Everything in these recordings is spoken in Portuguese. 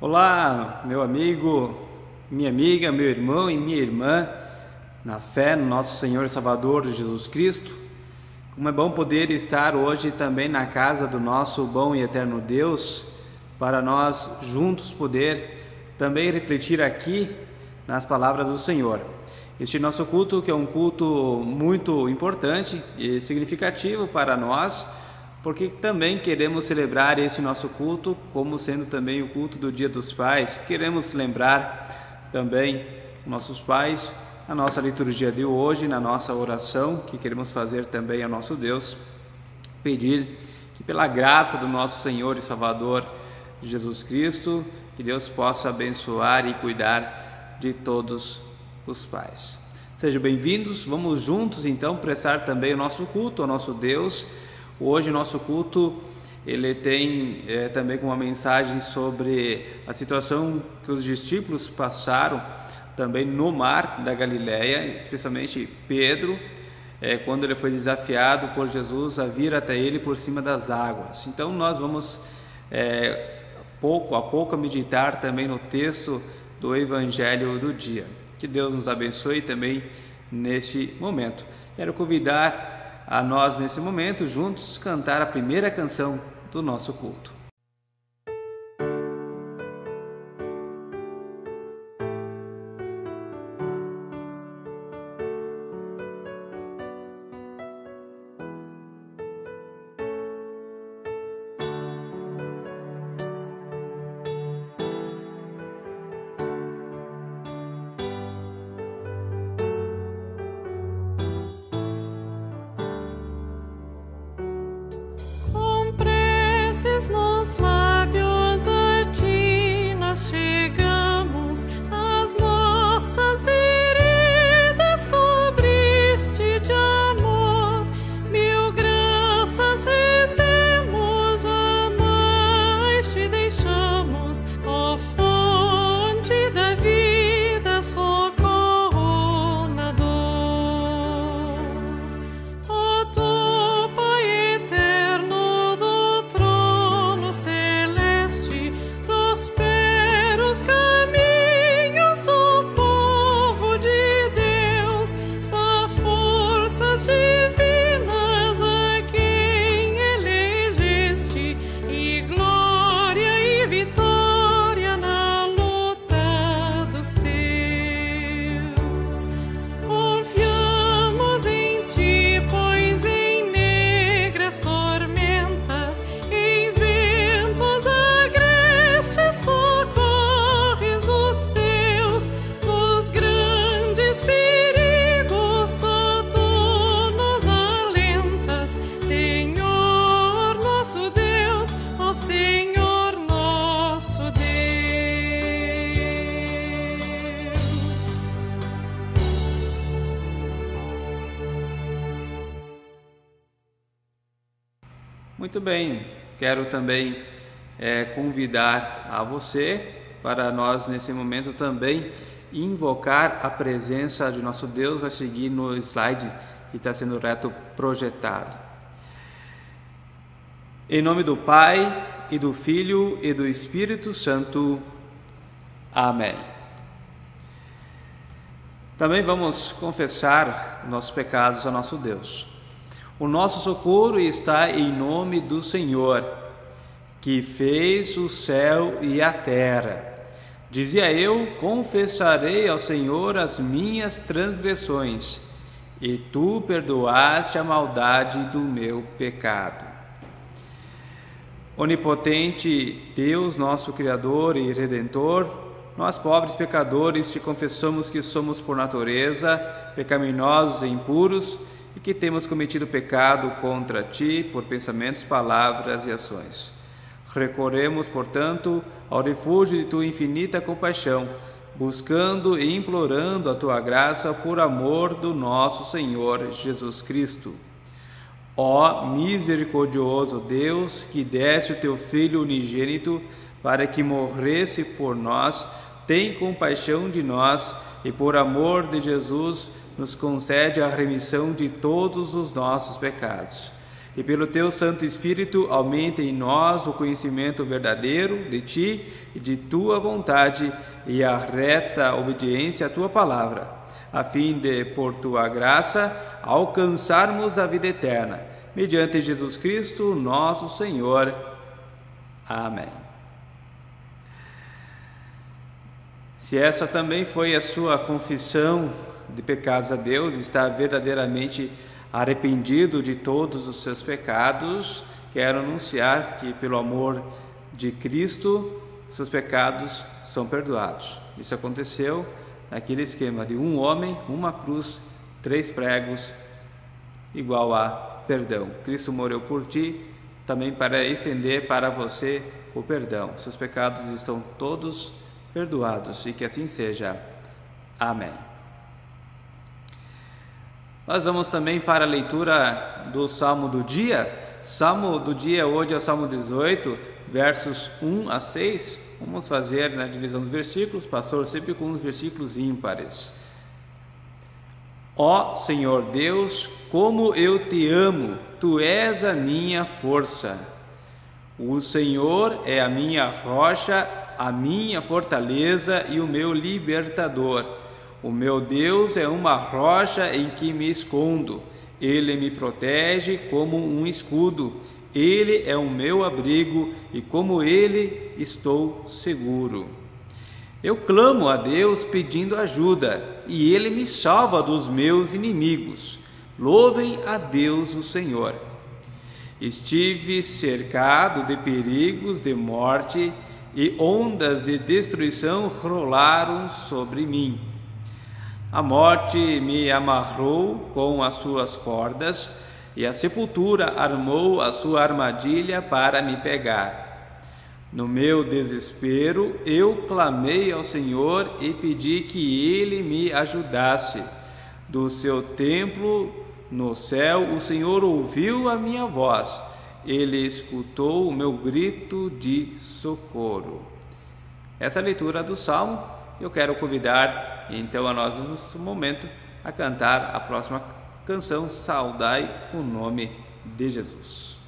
Olá, meu amigo, minha amiga, meu irmão e minha irmã, na fé no nosso Senhor e Salvador Jesus Cristo. Como é bom poder estar hoje também na casa do nosso bom e eterno Deus, para nós juntos poder também refletir aqui nas palavras do Senhor. Este nosso culto, que é um culto muito importante e significativo para nós, porque também queremos celebrar esse nosso culto como sendo também o culto do Dia dos Pais. Queremos lembrar também nossos pais, a nossa liturgia de hoje, na nossa oração, que queremos fazer também ao nosso Deus, pedir que pela graça do nosso Senhor e Salvador Jesus Cristo, que Deus possa abençoar e cuidar de todos os pais. Sejam bem-vindos, vamos juntos então prestar também o nosso culto ao nosso Deus. Hoje o nosso culto ele tem também uma mensagem sobre a situação que os discípulos passaram também no mar da Galileia, especialmente Pedro, quando ele foi desafiado por Jesus a vir até ele por cima das águas. Então nós vamos pouco a pouco meditar também no texto do Evangelho do dia. Que Deus nos abençoe também neste momento. Quero convidar a nós nesse momento juntos cantar a primeira canção do nosso culto. No Muito bem, quero também convidar a você para nós nesse momento também invocar a presença de nosso Deus. Vai seguir no slide que está sendo reto projetado. Em nome do Pai, e do Filho, e do Espírito Santo. Amém. Também vamos confessar nossos pecados a nosso Deus. O nosso socorro está em nome do Senhor, que fez o céu e a terra. Dizia eu: confessarei ao Senhor as minhas transgressões, e tu perdoaste a maldade do meu pecado. Onipotente Deus, nosso Criador e Redentor, nós, pobres pecadores, te confessamos que somos por natureza pecaminosos e impuros e que temos cometido pecado contra ti por pensamentos, palavras e ações. Recorremos, portanto, ao refúgio de tua infinita compaixão, buscando e implorando a tua graça por amor do nosso Senhor Jesus Cristo. Ó misericordioso Deus, que deste o teu Filho unigênito para que morresse por nós, tem compaixão de nós e, por amor de Jesus, nos concede a remissão de todos os nossos pecados. E pelo teu Santo Espírito, aumenta em nós o conhecimento verdadeiro de ti e de tua vontade e a reta obediência à tua palavra, a fim de, por tua graça, alcançarmos a vida eterna, mediante Jesus Cristo, nosso Senhor. Amém. Se essa também foi a sua confissão de pecados a Deus, está verdadeiramente arrependido de todos os seus pecados, quero anunciar que, pelo amor de Cristo, seus pecados são perdoados. Isso aconteceu naquele esquema de um homem, uma cruz, 3 pregos, igual a perdão. Cristo morreu por ti, também para estender para você o perdão. Seus pecados estão todos perdoados e que assim seja. Amém. Nós vamos também para a leitura do Salmo do dia. Salmo do dia hoje é o Salmo 18, versos 1 a 6. Vamos fazer na divisão dos versículos, pastor sempre com os versículos ímpares. Ó Senhor Deus, como eu te amo, tu és a minha força. O Senhor é a minha rocha, a minha fortaleza e o meu libertador. O meu Deus é uma rocha em que me escondo. Ele me protege como um escudo. Ele é o meu abrigo e como ele estou seguro. Eu clamo a Deus pedindo ajuda e ele me salva dos meus inimigos. Louvem a Deus o Senhor. Estive cercado de perigos de morte e ondas de destruição rolaram sobre mim. A morte me amarrou com as suas cordas e a sepultura armou a sua armadilha para me pegar. No meu desespero, eu clamei ao Senhor e pedi que Ele me ajudasse. Do seu templo no céu, o Senhor ouviu a minha voz. Ele escutou o meu grito de socorro. Essa é a leitura do Salmo. Eu quero convidar, então, a nós, nesse momento, a cantar a próxima canção, Saudai o Nome de Jesus.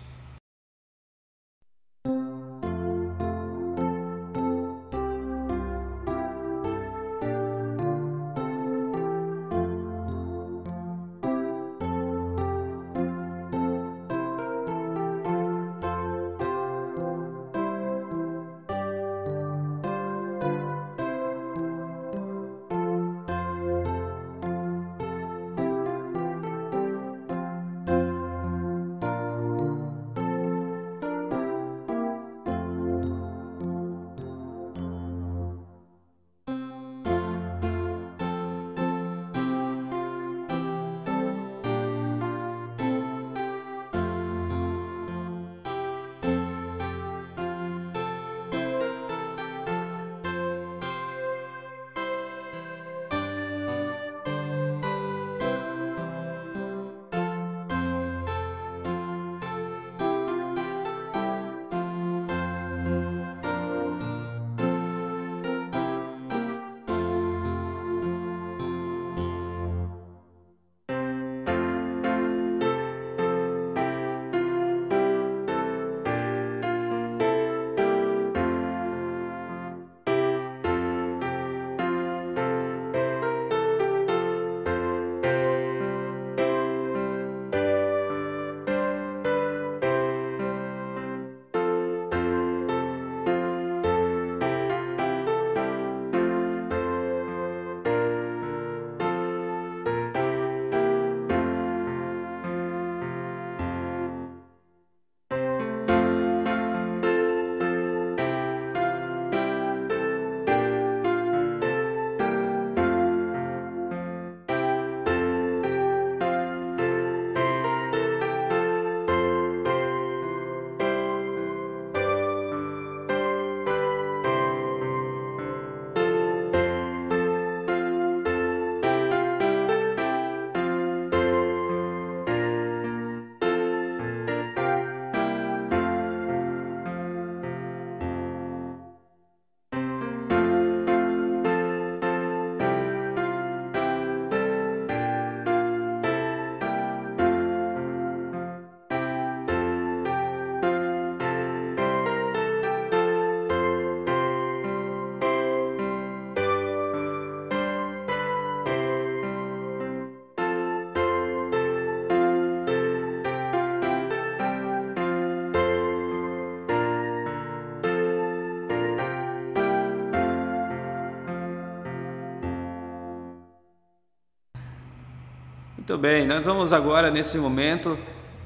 Muito bem, nós vamos agora, nesse momento,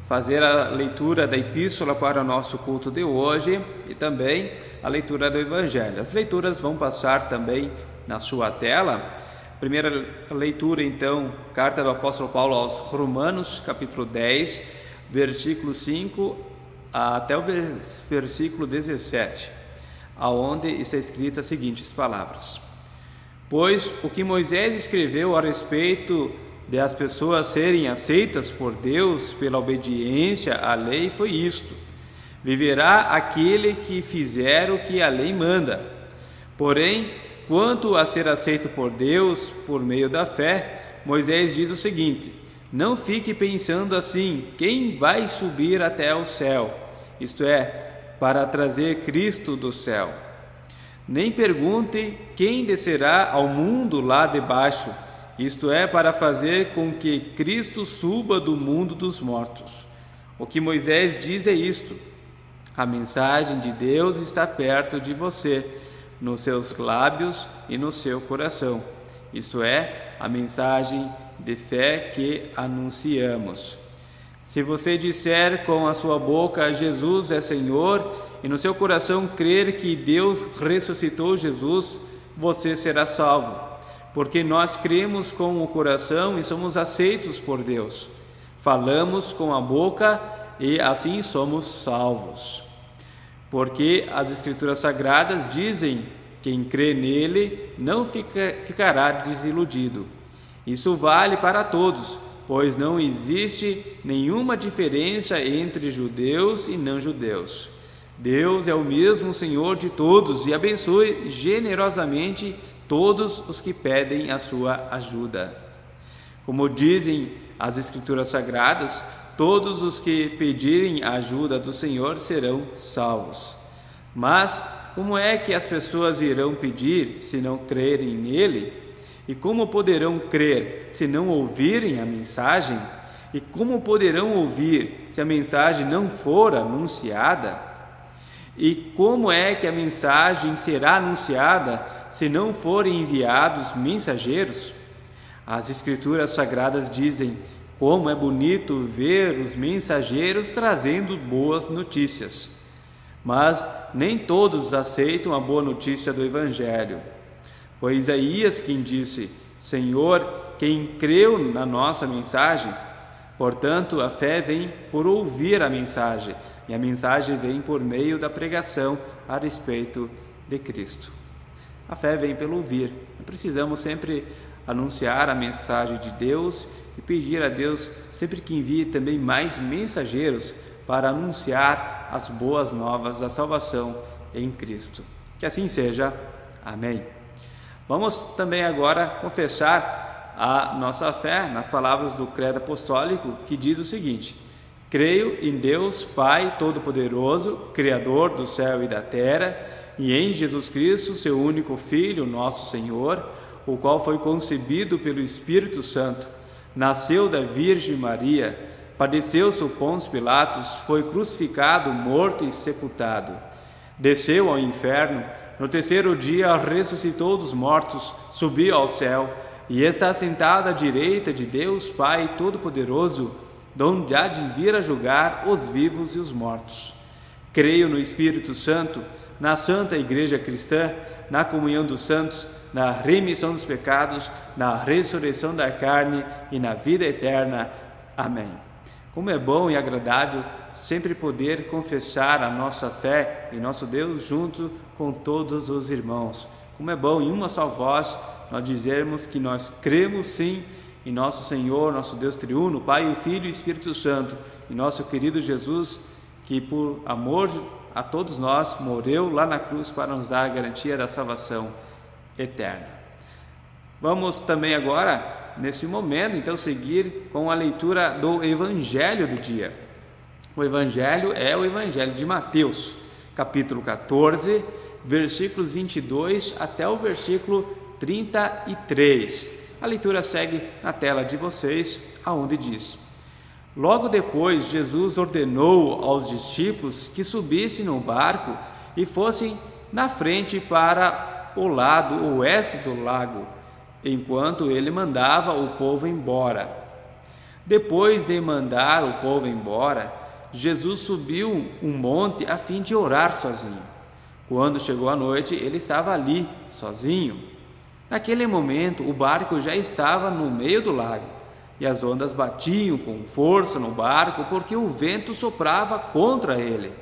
fazer a leitura da epístola para o nosso culto de hoje e também a leitura do Evangelho. As leituras vão passar também na sua tela. Primeira leitura, então, carta do apóstolo Paulo aos Romanos, capítulo 10, versículo 5 até o versículo 17, aonde está escrita as seguintes palavras: Pois o que Moisés escreveu a respeito de as pessoas serem aceitas por Deus pela obediência à lei foi isto: viverá aquele que fizer o que a lei manda. Porém, quanto a ser aceito por Deus por meio da fé, Moisés diz o seguinte: não fique pensando assim, quem vai subir até o céu, isto é, para trazer Cristo do céu. Nem pergunte quem descerá ao mundo lá debaixo, isto é, para fazer com que Cristo suba do mundo dos mortos. O que Moisés diz é isto: a mensagem de Deus está perto de você, nos seus lábios e no seu coração. Isto é, a mensagem de fé que anunciamos. Se você disser com a sua boca Jesus é Senhor e no seu coração crer que Deus ressuscitou Jesus, você será salvo. Porque nós cremos com o coração e somos aceitos por Deus. Falamos com a boca e assim somos salvos. Porque as Escrituras Sagradas dizem: quem crê nele não ficará desiludido. Isso vale para todos, pois não existe nenhuma diferença entre judeus e não-judeus. Deus é o mesmo Senhor de todos e abençoe generosamente todos os que pedem a sua ajuda. Como dizem as Escrituras Sagradas, todos os que pedirem a ajuda do Senhor serão salvos. Mas como é que as pessoas irão pedir se não crerem nele? E como poderão crer se não ouvirem a mensagem? E como poderão ouvir se a mensagem não for anunciada? E como é que a mensagem será anunciada se não forem enviados mensageiros? As Escrituras Sagradas dizem: como é bonito ver os mensageiros trazendo boas notícias. Mas nem todos aceitam a boa notícia do Evangelho. Foi Isaías quem disse: Senhor, quem creu na nossa mensagem? Portanto, a fé vem por ouvir a mensagem, e a mensagem vem por meio da pregação a respeito de Cristo. A fé vem pelo ouvir. Precisamos sempre anunciar a mensagem de Deus e pedir a Deus sempre que envie também mais mensageiros para anunciar as boas novas da salvação em Cristo. Que assim seja. Amém. Vamos também agora confessar a nossa fé nas palavras do Credo Apostólico, que diz o seguinte: creio em Deus Pai Todo-Poderoso, Criador do céu e da terra, e em Jesus Cristo, seu único Filho, nosso Senhor, o qual foi concebido pelo Espírito Santo, nasceu da Virgem Maria, padeceu sob Pôncio Pilatos, foi crucificado, morto e sepultado. Desceu ao inferno, no terceiro dia ressuscitou dos mortos, subiu ao céu e está sentado à direita de Deus Pai Todo-Poderoso, donde há de vir a julgar os vivos e os mortos. Creio no Espírito Santo, na Santa Igreja Cristã, na comunhão dos santos, na remissão dos pecados, na ressurreição da carne e na vida eterna. Amém. Como é bom e agradável sempre poder confessar a nossa fé em nosso Deus junto com todos os irmãos. Como é bom em uma só voz nós dizermos que nós cremos sim em nosso Senhor, nosso Deus triuno, Pai, o Filho e o Espírito Santo, e nosso querido Jesus, que por amor a todos nós morreu lá na cruz para nos dar a garantia da salvação eterna. Vamos também agora, nesse momento, então, seguir com a leitura do Evangelho do dia. O Evangelho é o Evangelho de Mateus, capítulo 14, versículos 22 até o versículo 33. A leitura segue na tela de vocês, aonde diz: Logo depois, Jesus ordenou aos discípulos que subissem no barco e fossem na frente para o lado oeste do lago, enquanto ele mandava o povo embora. Depois de mandar o povo embora, Jesus subiu um monte a fim de orar sozinho. Quando chegou a noite, ele estava ali, sozinho. Naquele momento, o barco já estava no meio do lago, e as ondas batiam com força no barco porque o vento soprava contra ele.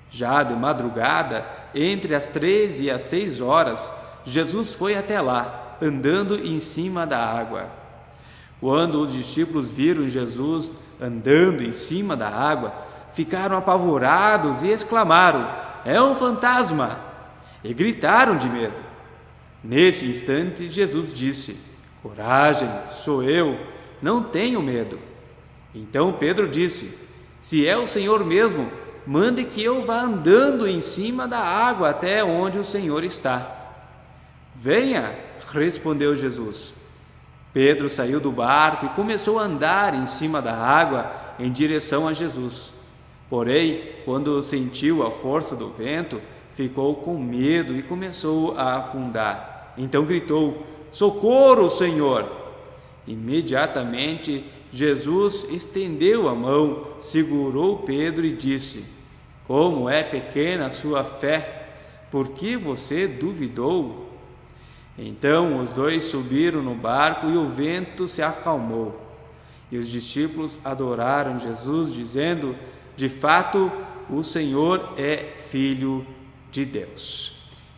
Já de madrugada, entre as 3 e as 6 horas, Jesus foi até lá, andando em cima da água. Quando os discípulos viram Jesus andando em cima da água, ficaram apavorados e exclamaram: "É um fantasma!" e gritaram de medo. Neste instante, Jesus disse: "Coragem, sou eu, não tenho medo." Então Pedro disse: "Se é o Senhor mesmo, mande que eu vá andando em cima da água até onde o Senhor está." "Venha", respondeu Jesus. Pedro saiu do barco e começou a andar em cima da água em direção a Jesus. Porém, quando sentiu a força do vento, ficou com medo e começou a afundar. Então gritou: "Socorro, Senhor!" Imediatamente, Jesus estendeu a mão, segurou Pedro e disse: "Como é pequena a sua fé! Por que você duvidou?" Então os dois subiram no barco e o vento se acalmou. E os discípulos adoraram Jesus, dizendo: "De fato, o Senhor é Filho de Deus."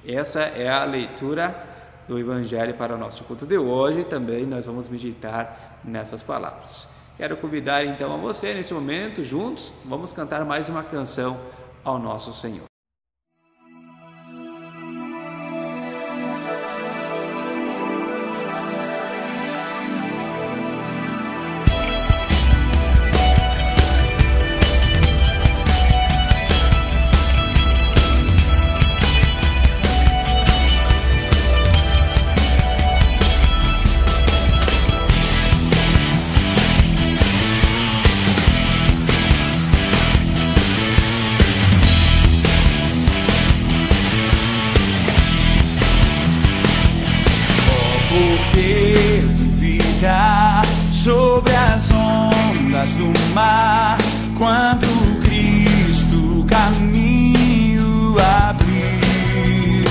Essa é a leitura do Evangelho para o nosso culto de hoje. Também nós vamos meditar nessas palavras. Quero convidar então a você, nesse momento, juntos, vamos cantar mais uma canção ao nosso Senhor. Porque duvidar sobre as ondas do mar, quando Cristo caminho abriu?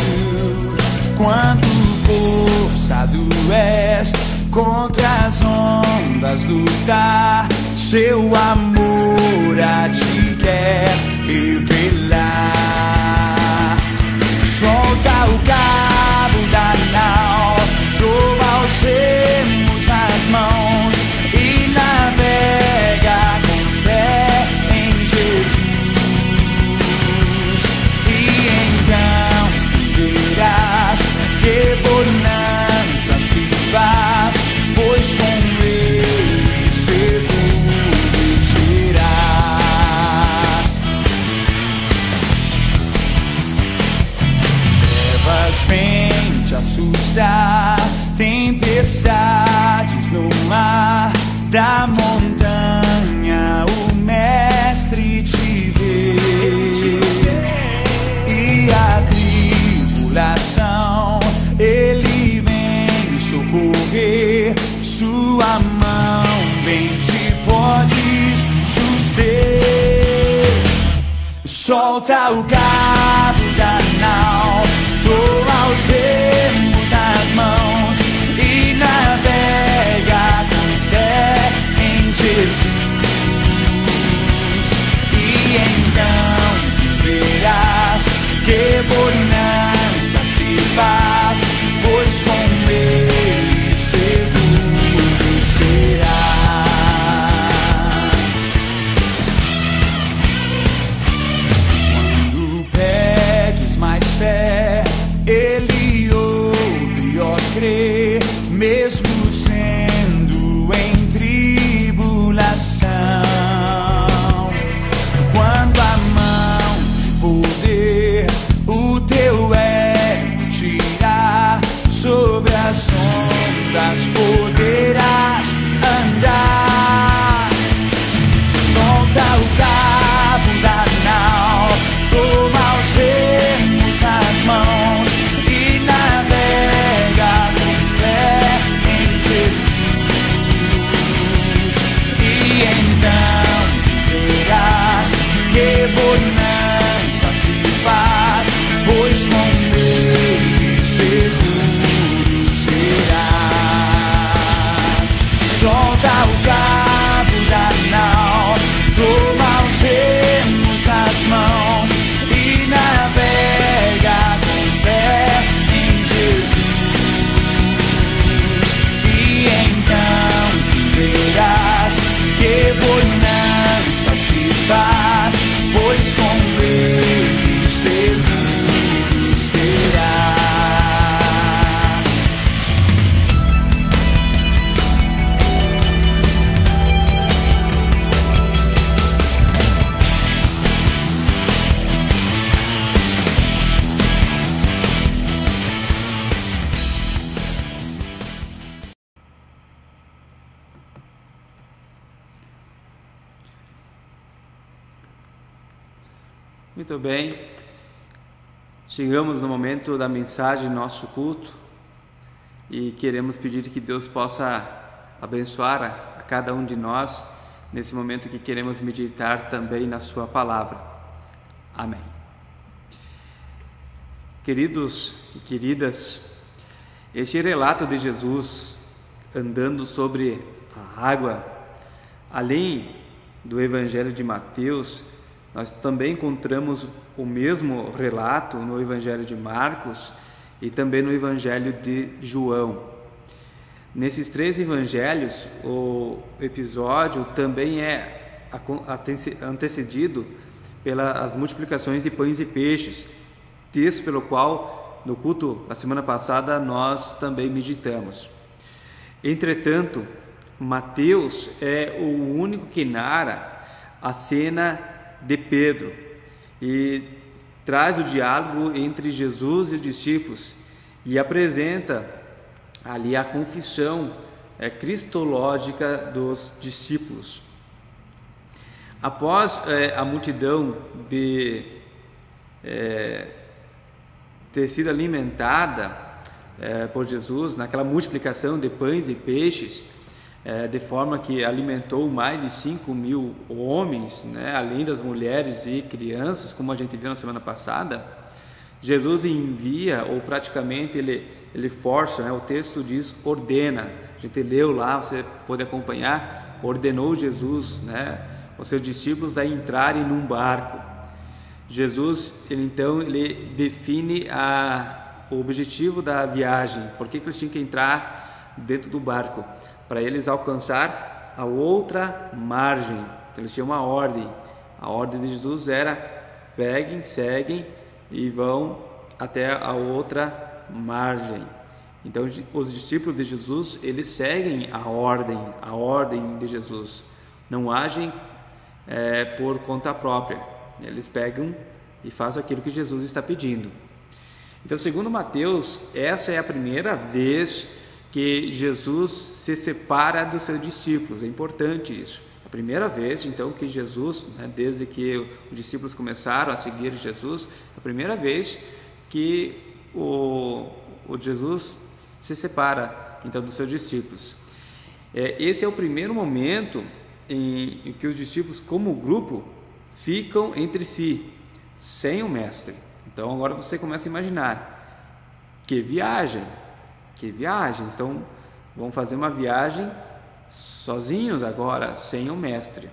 Quanto forçado és contra as ondas lutar, seu amor a ti quer revelar. Solta o cabo da nau, trova os remos nas mãos e navega com fé em Jesus. E então verás que bonança se faz, pois com ele seguro serás. Trevas vêm te assustar, tempestades no mar, da montanha o mestre te vê. E a tribulação ele vem socorrer, sua mão bem te pode suster. Solta o cabo da nau, toma os remos nas mãos e navega com fé em Jesus. E então verás que bonança se faz, pois com ele seguro serás. Quando pedes mais fé, ele ouve, ó, crê, mesmo sendo em tribulação. Quando a mão de poder o teu pois com Ele seguro serás. Solta o cabo da nau, toma os remos nas mãos e navega com fé em Jesus. E então verás que bonança se faz, pois com Ele seguro serás. Muito bem, chegamos no momento da mensagem do nosso culto e queremos pedir que Deus possa abençoar a cada um de nós nesse momento que queremos meditar também na sua palavra. Amém. Queridos e queridas, este relato de Jesus andando sobre a água, além do Evangelho de Mateus, nós também encontramos o mesmo relato no Evangelho de Marcos e também no Evangelho de João. Nesses três evangelhos, o episódio também é antecedido pelas multiplicações de pães e peixes, texto pelo qual, no culto da semana passada, nós também meditamos. Entretanto, Mateus é o único que narra a cena de Pedro e traz o diálogo entre Jesus e os discípulos e apresenta ali a confissão cristológica dos discípulos. Após a multidão ter sido alimentada por Jesus naquela multiplicação de pães e peixes, de forma que alimentou mais de 5.000 homens, além das mulheres e crianças, como a gente viu na semana passada, Jesus envia, ou praticamente ele força, o texto diz ordena, a gente leu lá, você pode acompanhar, ordenou Jesus, os seus discípulos a entrarem num barco. Jesus, ele define o objetivo da viagem, por que eles tinham que entrar dentro do barco? Para eles alcançar a outra margem. Então, eles tinham uma ordem. A ordem de Jesus era: peguem, seguem e vão até a outra margem. Então, os discípulos de Jesus, eles seguem a ordem de Jesus. Não agem por conta própria. Eles pegam e fazem aquilo que Jesus está pedindo. Então, segundo Mateus, essa é a primeira vez que Jesus se separa dos seus discípulos. É importante isso. A primeira vez, então, que Jesus, desde que os discípulos começaram a seguir Jesus, a primeira vez que o Jesus se separa, então, dos seus discípulos. Esse é o primeiro momento em que os discípulos, como grupo, ficam entre si, sem o mestre. Então, agora você começa a imaginar: que viagem! Então vão fazer uma viagem sozinhos agora, sem o mestre.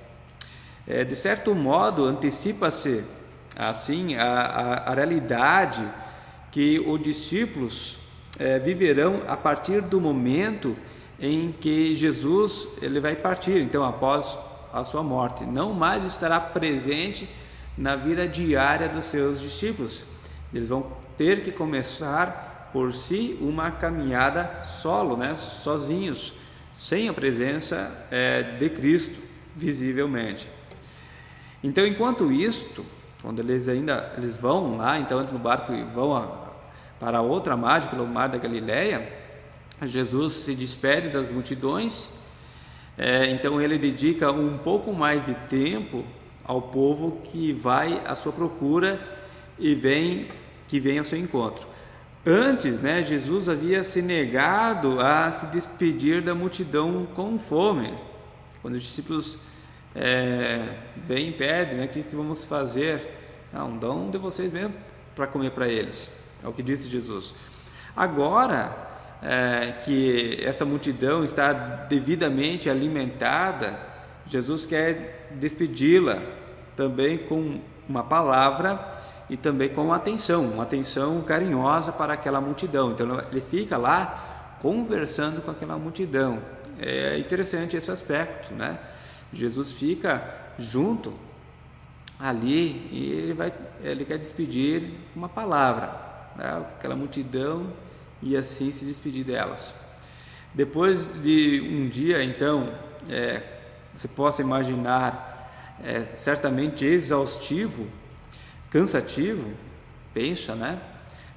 De certo modo, antecipa-se assim a realidade que os discípulos viverão a partir do momento em que Jesus ele vai partir, então após a sua morte. Não mais estará presente na vida diária dos seus discípulos. Eles vão ter que começar por si uma caminhada solo, sozinhos, sem a presença de Cristo, visivelmente. Então, enquanto isto, quando eles vão lá, então entram no barco e vão para outra margem, pelo mar da Galileia, Jesus se despede das multidões, então ele dedica um pouco mais de tempo ao povo que vai à sua procura e que vem ao seu encontro. Antes, Jesus havia se negado a se despedir da multidão com fome. Quando os discípulos vêm e pedem, o que vamos fazer? Não, dão de vocês mesmo, para comer para eles, é o que disse Jesus. Agora que essa multidão está devidamente alimentada, Jesus quer despedi-la também com uma palavra e também com uma atenção carinhosa para aquela multidão. Então ele fica lá conversando com aquela multidão. É interessante esse aspecto, né? Jesus fica junto ali e ele quer despedir uma palavra, né? Aquela multidão, e assim se despedir delas. Depois de um dia, então, você possa imaginar, certamente exaustivo, cansativo, pensa, né?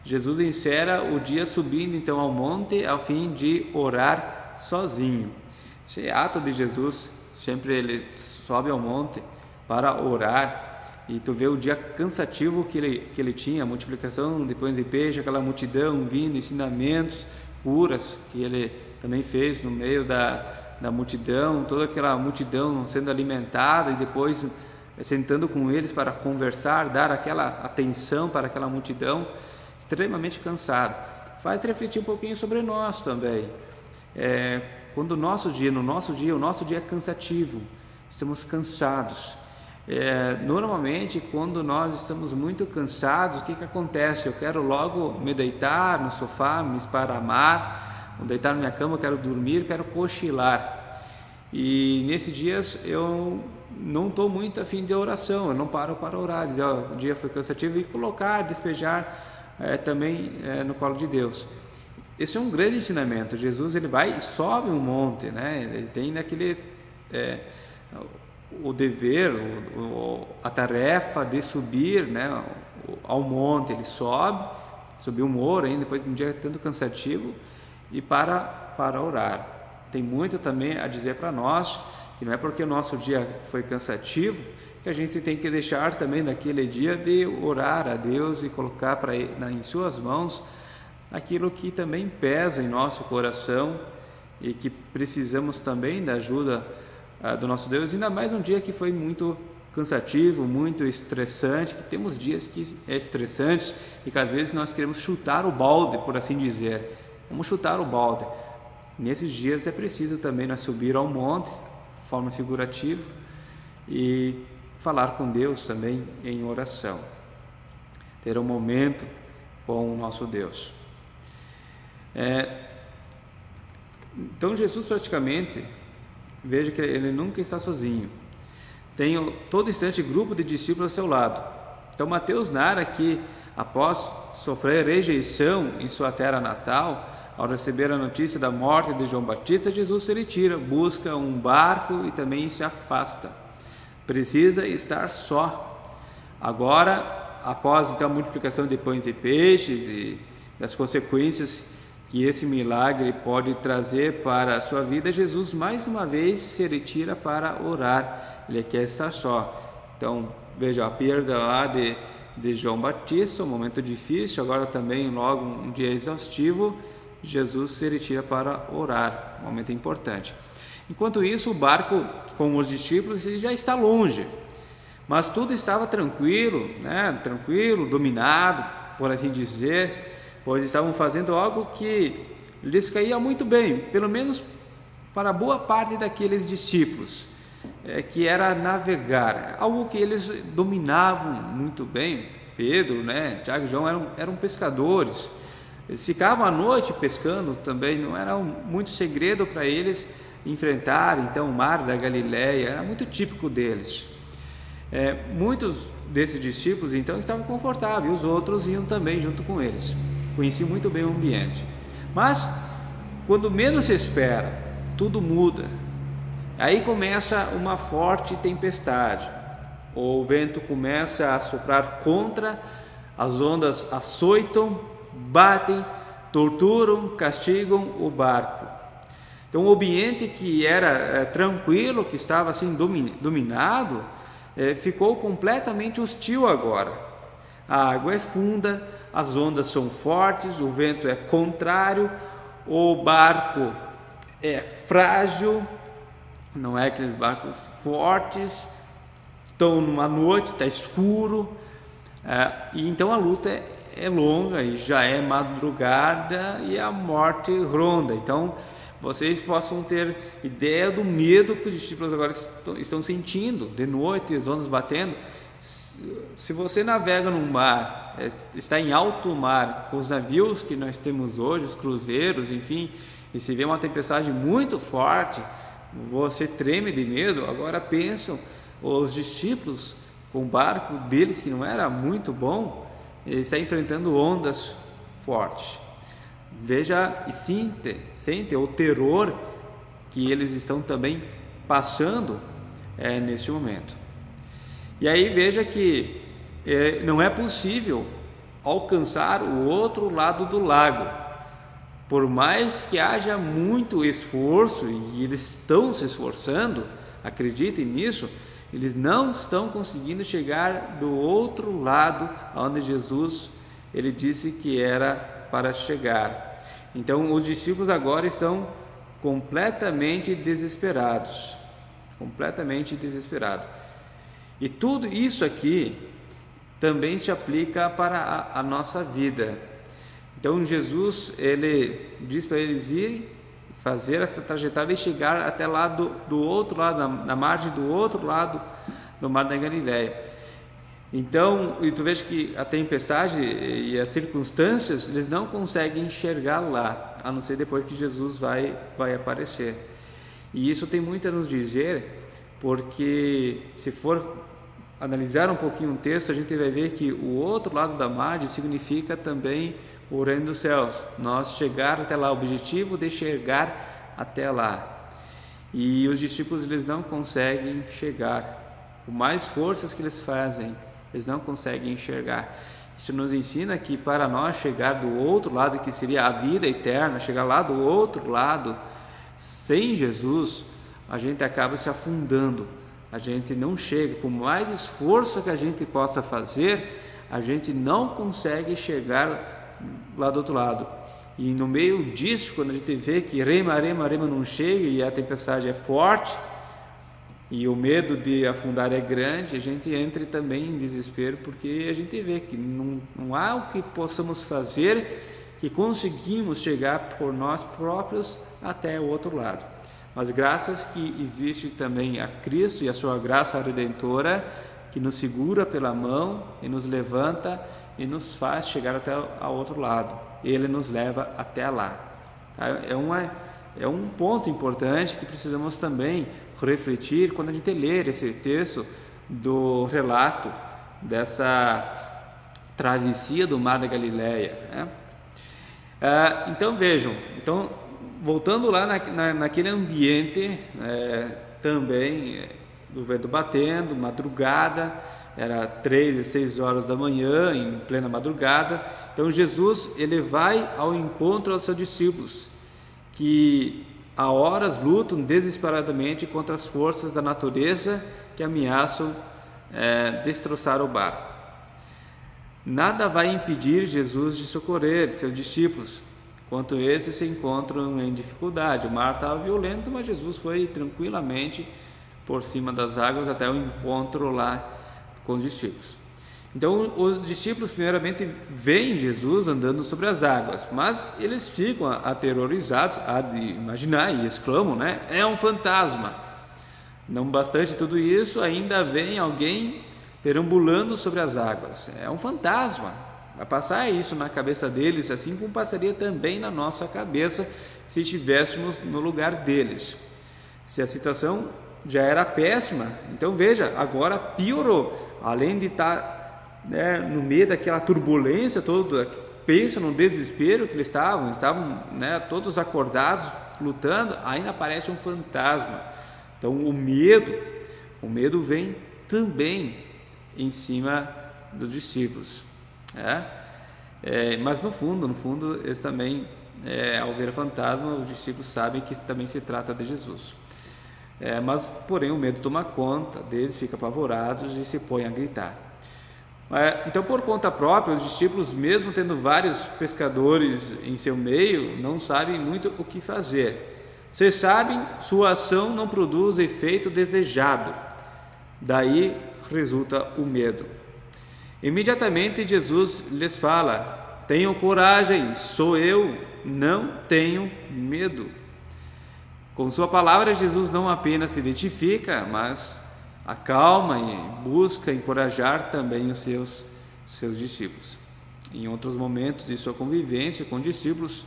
Jesus encerra o dia subindo então ao monte a fim de orar sozinho. Esse ato de Jesus, sempre ele sobe ao monte para orar, e tu vê o dia cansativo que ele tinha, a multiplicação de pães e peixe, aquela multidão vindo, ensinamentos, curas que ele também fez no meio da multidão, toda aquela multidão sendo alimentada e depois sentando com eles para conversar, dar aquela atenção para aquela multidão, extremamente cansado. Faz refletir um pouquinho sobre nós também. Quando o nosso dia é cansativo, estamos cansados. Normalmente, quando nós estamos muito cansados, o que acontece? Eu quero logo me deitar no sofá, me esparramar, deitar na minha cama, eu quero dormir, quero cochilar. E nesses dias eu não estou muito afim de oração, eu não paro para orar, dizer, o dia foi cansativo, e colocar, despejar também no colo de Deus. Esse é um grande ensinamento. Jesus ele vai e sobe um monte, né? Ele tem naqueles o dever, a tarefa de subir, né, ao monte. Ele subiu um morro ainda depois de um dia tanto cansativo, e para orar. Tem muito também a dizer para nós, que não é porque o nosso dia foi cansativo que a gente tem que deixar também naquele dia de orar a Deus e colocar em suas mãos aquilo que também pesa em nosso coração e que precisamos também da ajuda do nosso Deus, ainda mais num dia que foi muito cansativo, muito estressante, que temos dias que é estressantes e que às vezes nós queremos chutar o balde, por assim dizer. Vamos chutar o balde. Nesses dias é preciso também nós subir ao monte, de forma figurativa, e falar com Deus também em oração. Ter um momento com o nosso Deus. Então Jesus praticamente, veja que ele nunca está sozinho. Tem todo instante grupo de discípulos ao seu lado. Então Mateus narra que após sofrer rejeição em sua terra natal, ao receber a notícia da morte de João Batista, Jesus se retira, busca um barco e também se afasta. Precisa estar só. Agora, após então a multiplicação de pães e peixes e das consequências que esse milagre pode trazer para a sua vida, Jesus mais uma vez se retira para orar. Ele quer estar só. Então, veja a perda lá de João Batista, um momento difícil, agora também logo um dia exaustivo, Jesus se retira para orar, um momento importante. Enquanto isso, o barco com os discípulos ele já está longe, mas tudo estava tranquilo, né? Tranquilo, dominado, por assim dizer, pois estavam fazendo algo que lhes caía muito bem, pelo menos para boa parte daqueles discípulos, que era navegar, algo que eles dominavam muito bem. Pedro, né, Tiago e João eram pescadores, eles ficavam à noite pescando também, não era muito segredo para eles enfrentar então o mar da Galileia, era muito típico deles. Muitos desses discípulos então estavam confortáveis, os outros iam também junto com eles, conheciam muito bem o ambiente. Mas quando menos se espera, tudo muda. Aí começa uma forte tempestade, o vento começa a soprar contra, as ondas açoitam, batem, torturam, castigam o barco. Então o ambiente que era tranquilo, que estava assim dominado, ficou completamente hostil agora. A água é funda, as ondas são fortes, o vento é contrário, o barco é frágil, não é aqueles barcos fortes, estão numa noite, está escuro, E então a luta é longa e já é madrugada e a morte ronda. Então vocês possam ter ideia do medo que os discípulos agora estão sentindo. De noite, as ondas batendo. Se você navega num mar, está em alto mar, com os navios que nós temos hoje, os cruzeiros, enfim, e se vê uma tempestade muito forte, você treme de medo. Agora pensam os discípulos com o barco deles, que não era muito bom, ele está enfrentando ondas fortes. Veja e sente o terror que eles estão também passando neste momento. E aí veja que não é possível alcançar o outro lado do lago. Por mais que haja muito esforço, e eles estão se esforçando, acreditem nisso, eles não estão conseguindo chegar do outro lado onde Jesus ele disse que era para chegar. Então os discípulos agora estão completamente desesperados, E tudo isso aqui também se aplica para a nossa vida. Então Jesus ele diz para eles irem fazer essa trajetória e chegar até lá do outro lado, na margem do outro lado do Mar da Galileia. Então, e tu veja que a tempestade e as circunstâncias, eles não conseguem enxergar lá, a não ser depois que Jesus vai aparecer. E isso tem muito a nos dizer, porque se for analisar um pouquinho o texto, a gente vai ver que o outro lado da margem significa também o reino dos céus, nós chegar até lá, o objetivo de chegar até lá. E os discípulos eles não conseguem chegar, por mais forças que eles fazem, eles não conseguem enxergar. Isso nos ensina que para nós chegar do outro lado, que seria a vida eterna, chegar lá do outro lado, sem Jesus, a gente acaba se afundando, a gente não chega, por mais esforço que a gente possa fazer, a gente não consegue chegar lá do outro lado. E no meio disso, quando a gente vê que rema não chega e a tempestade é forte e o medo de afundar é grande, a gente entra também em desespero, porque a gente vê que não há o que possamos fazer, que conseguimos chegar por nós próprios até o outro lado. Mas graças que existe também a Cristo e a sua graça redentora, que nos segura pela mão e nos levanta e nos faz chegar até ao outro lado. Ele nos leva até lá. É um ponto importante que precisamos também refletir quando a gente ler esse texto do relato dessa travessia do Mar da Galileia, né? Então vejam, voltando lá naquele ambiente também do vento batendo, madrugada, era 3 e 6 horas da manhã, em plena madrugada. Então Jesus ele vai ao encontro aos seus discípulos, que há horas lutam desesperadamente contra as forças da natureza que ameaçam destroçar o barco. Nada vai impedir Jesus de socorrer seus discípulos, enquanto esses se encontram em dificuldade. O mar estava violento, mas Jesus foi tranquilamente por cima das águas até o encontro lá com os discípulos. Então os discípulos primeiramente veem Jesus andando sobre as águas, mas eles ficam aterrorizados, há de imaginar, e exclamam, né? É um fantasma. Não bastante tudo isso, ainda vem alguém perambulando sobre as águas. É um fantasma. Vai passar isso na cabeça deles, assim como passaria também na nossa cabeça se estivéssemos no lugar deles. Se a situação já era péssima, então veja, agora piorou. Além de estar no meio daquela turbulência toda, pensa no desespero que eles estavam todos acordados, lutando, ainda aparece um fantasma. Então o medo vem também em cima dos discípulos. Mas no fundo, eles também, ao ver o fantasma, os discípulos sabem que também se trata de Jesus. Mas, porém, o medo toma conta deles, ficam apavorados e se põem a gritar. Então, por conta própria, os discípulos, mesmo tendo vários pescadores em seu meio, não sabem muito o que fazer. Vocês sabem, sua ação não produz efeito desejado. Daí resulta o medo. Imediatamente Jesus lhes fala: tenham coragem, sou eu, não tenham medo. Com sua palavra, Jesus não apenas se identifica, mas acalma e busca encorajar também os seus discípulos. Em outros momentos de sua convivência com discípulos,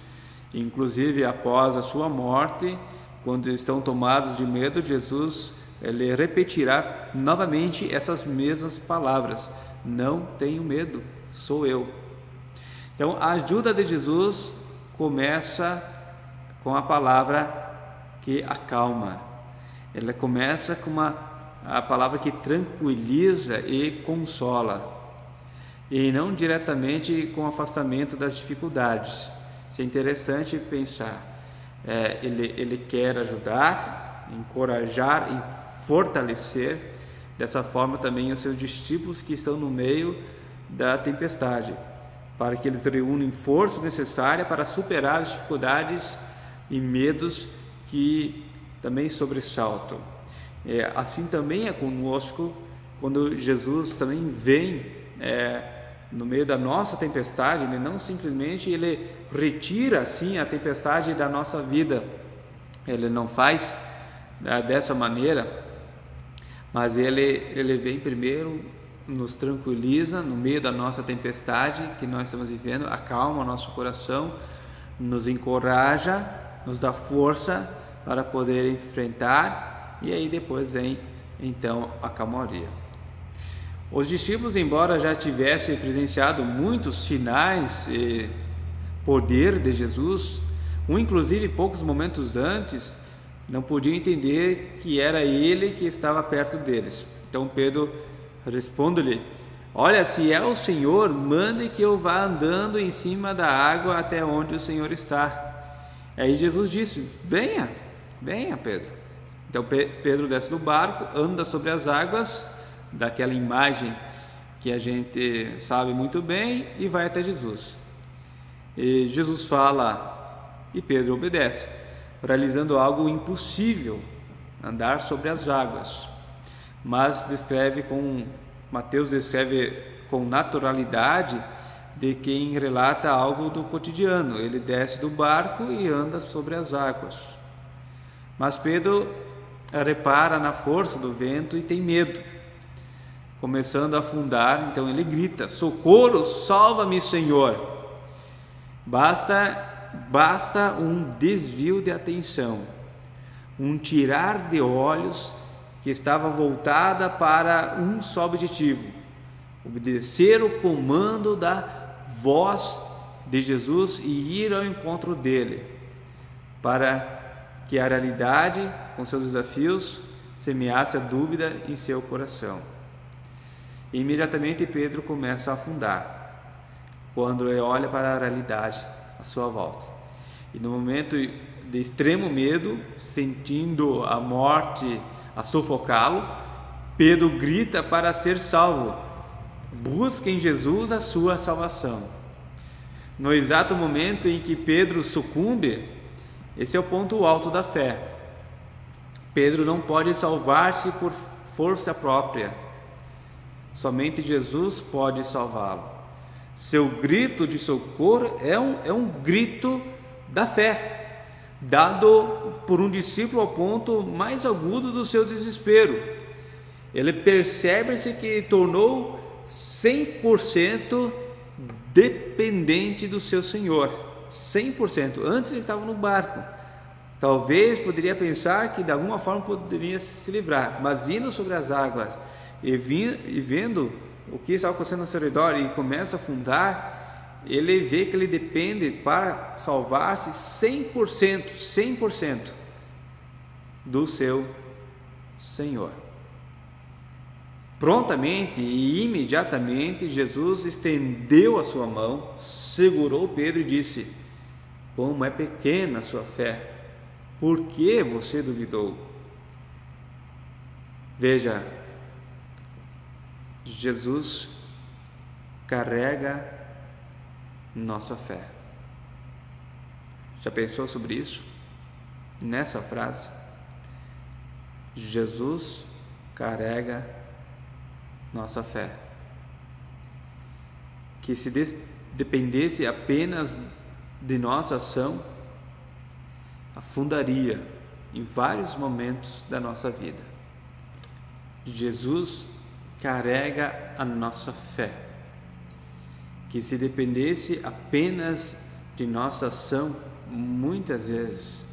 inclusive após a sua morte, quando estão tomados de medo, Jesus ele repetirá novamente essas mesmas palavras: não tenho medo, sou eu. Então, a ajuda de Jesus começa com a palavra que acalma. Ela começa com a palavra que tranquiliza e consola, e não diretamente com o afastamento das dificuldades. Isso é interessante pensar. Ele quer ajudar, encorajar e fortalecer dessa forma também os seus discípulos que estão no meio da tempestade, para que eles reúnem força necessária para superar as dificuldades e medos que também sobressaltam. Assim também é conosco, quando Jesus também vem no meio da nossa tempestade. Ele não simplesmente retira assim a tempestade da nossa vida, ele não faz dessa maneira, mas ele vem primeiro, nos tranquiliza no meio da nossa tempestade que nós estamos vivendo, acalma o nosso coração, nos encoraja, nos dá força para poder enfrentar, e aí depois vem então a calmaria. Os discípulos, embora já tivessem presenciado muitos sinais e poder de Jesus, inclusive poucos momentos antes, não podiam entender que era ele que estava perto deles. Então Pedro responde-lhe: olha, se é o Senhor, mande que eu vá andando em cima da água até onde o Senhor está. Aí Jesus disse: venha, Pedro. Então Pedro desce do barco, anda sobre as águas, daquela imagem que a gente sabe muito bem, e vai até Jesus. E Jesus fala e Pedro obedece, realizando algo impossível, andar sobre as águas. Mas Mateus descreve com naturalidade de quem relata algo do cotidiano. Ele desce do barco e anda sobre as águas. Mas Pedro repara na força do vento e tem medo. Começando a afundar, então ele grita: socorro, salva-me, Senhor. Basta um desvio de atenção, um tirar de olhos que estava voltada para um só objetivo: obedecer o comando da voz de Jesus e ir ao encontro dele, para que a realidade, com seus desafios, semeasse a dúvida em seu coração. E imediatamente Pedro começa a afundar, quando ele olha para a realidade à sua volta. E no momento de extremo medo, sentindo a morte a sufocá-lo, Pedro grita para ser salvo: busca em Jesus a sua salvação. No exato momento em que Pedro sucumbe, esse é o ponto alto da fé. Pedro não pode salvar-se por força própria, somente Jesus pode salvá-lo. Seu grito de socorro é um grito da fé, dado por um discípulo ao ponto mais agudo do seu desespero. Ele percebe-se que tornou 100% dependente do seu Senhor. 100%. Antes ele estava no barco, talvez poderia pensar que de alguma forma poderia se livrar, mas indo sobre as águas e vendo o que está acontecendo ao seu redor e começa a afundar, ele vê que ele depende para salvar-se 100% do seu Senhor. Prontamente e imediatamente Jesus estendeu a sua mão, segurou Pedro e disse: como é pequena a sua fé, por que você duvidou? Veja, Jesus carrega nossa fé. Já pensou sobre isso? Nessa frase, Jesus carrega nossa fé. que se dependesse apenas de nossa ação, afundaria em vários momentos da nossa vida. Jesus carrega a nossa fé, que se dependesse apenas de nossa ação, muitas vezes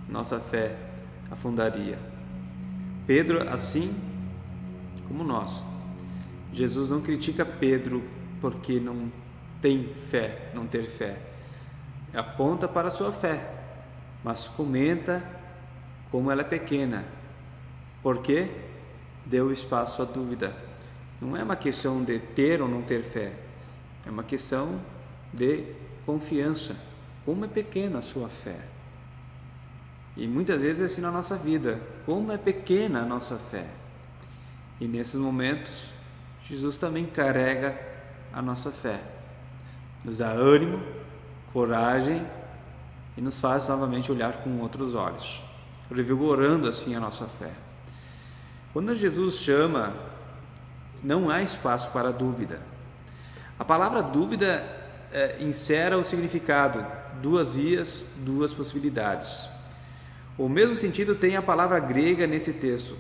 nossa fé afundaria. Pedro, assim como nós. Jesus não critica Pedro porque não tem fé, não ter fé. Aponta para a sua fé, mas comenta como ela é pequena. Porque deu espaço à dúvida. Não é uma questão de ter ou não ter fé. É uma questão de confiança. Como é pequena a sua fé. E muitas vezes é assim na nossa vida. Como é pequena a nossa fé. E nesses momentos, Jesus também carrega a nossa fé. Nos dá ânimo, coragem e nos faz novamente olhar com outros olhos, revigorando assim a nossa fé. Quando Jesus chama, não há espaço para dúvida. A palavra dúvida encera o significado, duas vias, duas possibilidades. O mesmo sentido tem a palavra grega nesse texto.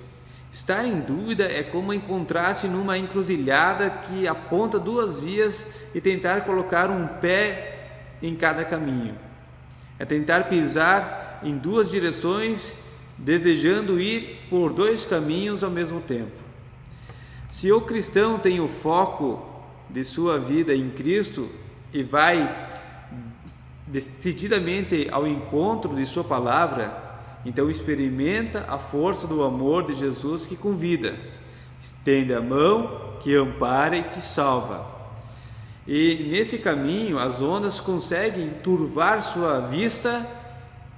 Estar em dúvida é como encontrar-se numa encruzilhada que aponta duas vias e tentar colocar um pé em cada caminho. É tentar pisar em duas direções, desejando ir por dois caminhos ao mesmo tempo. Se o cristão tem o foco de sua vida em Cristo e vai decididamente ao encontro de sua palavra, então experimenta a força do amor de Jesus que convida, estende a mão, que ampara e que salva. E nesse caminho as ondas conseguem turvar sua vista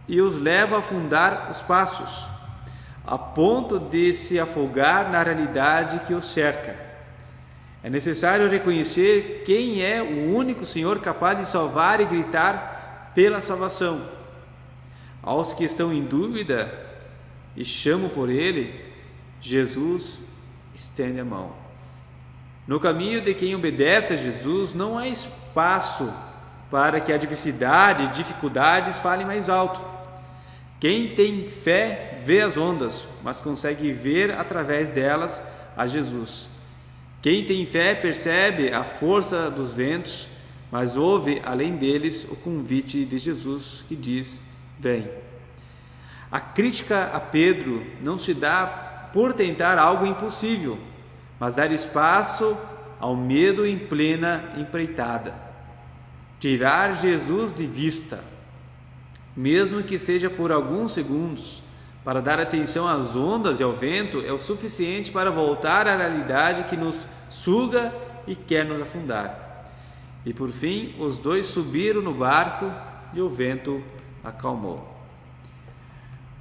e os leva a afundar os passos, a ponto de se afogar na realidade que os cerca. É necessário reconhecer quem é o único Senhor capaz de salvar e gritar pela salvação. Aos que estão em dúvida e chamam por Ele, Jesus estende a mão. No caminho de quem obedece a Jesus, não há espaço para que a adversidade e dificuldades falem mais alto. Quem tem fé vê as ondas, mas consegue ver através delas a Jesus. Quem tem fé percebe a força dos ventos, mas ouve além deles o convite de Jesus que diz: vem. A crítica a Pedro não se dá por tentar algo impossível, mas dar espaço ao medo em plena empreitada. Tirar Jesus de vista, mesmo que seja por alguns segundos, para dar atenção às ondas e ao vento, é o suficiente para voltar à realidade que nos suga e quer nos afundar. E por fim, os dois subiram no barco e o vento acalmou.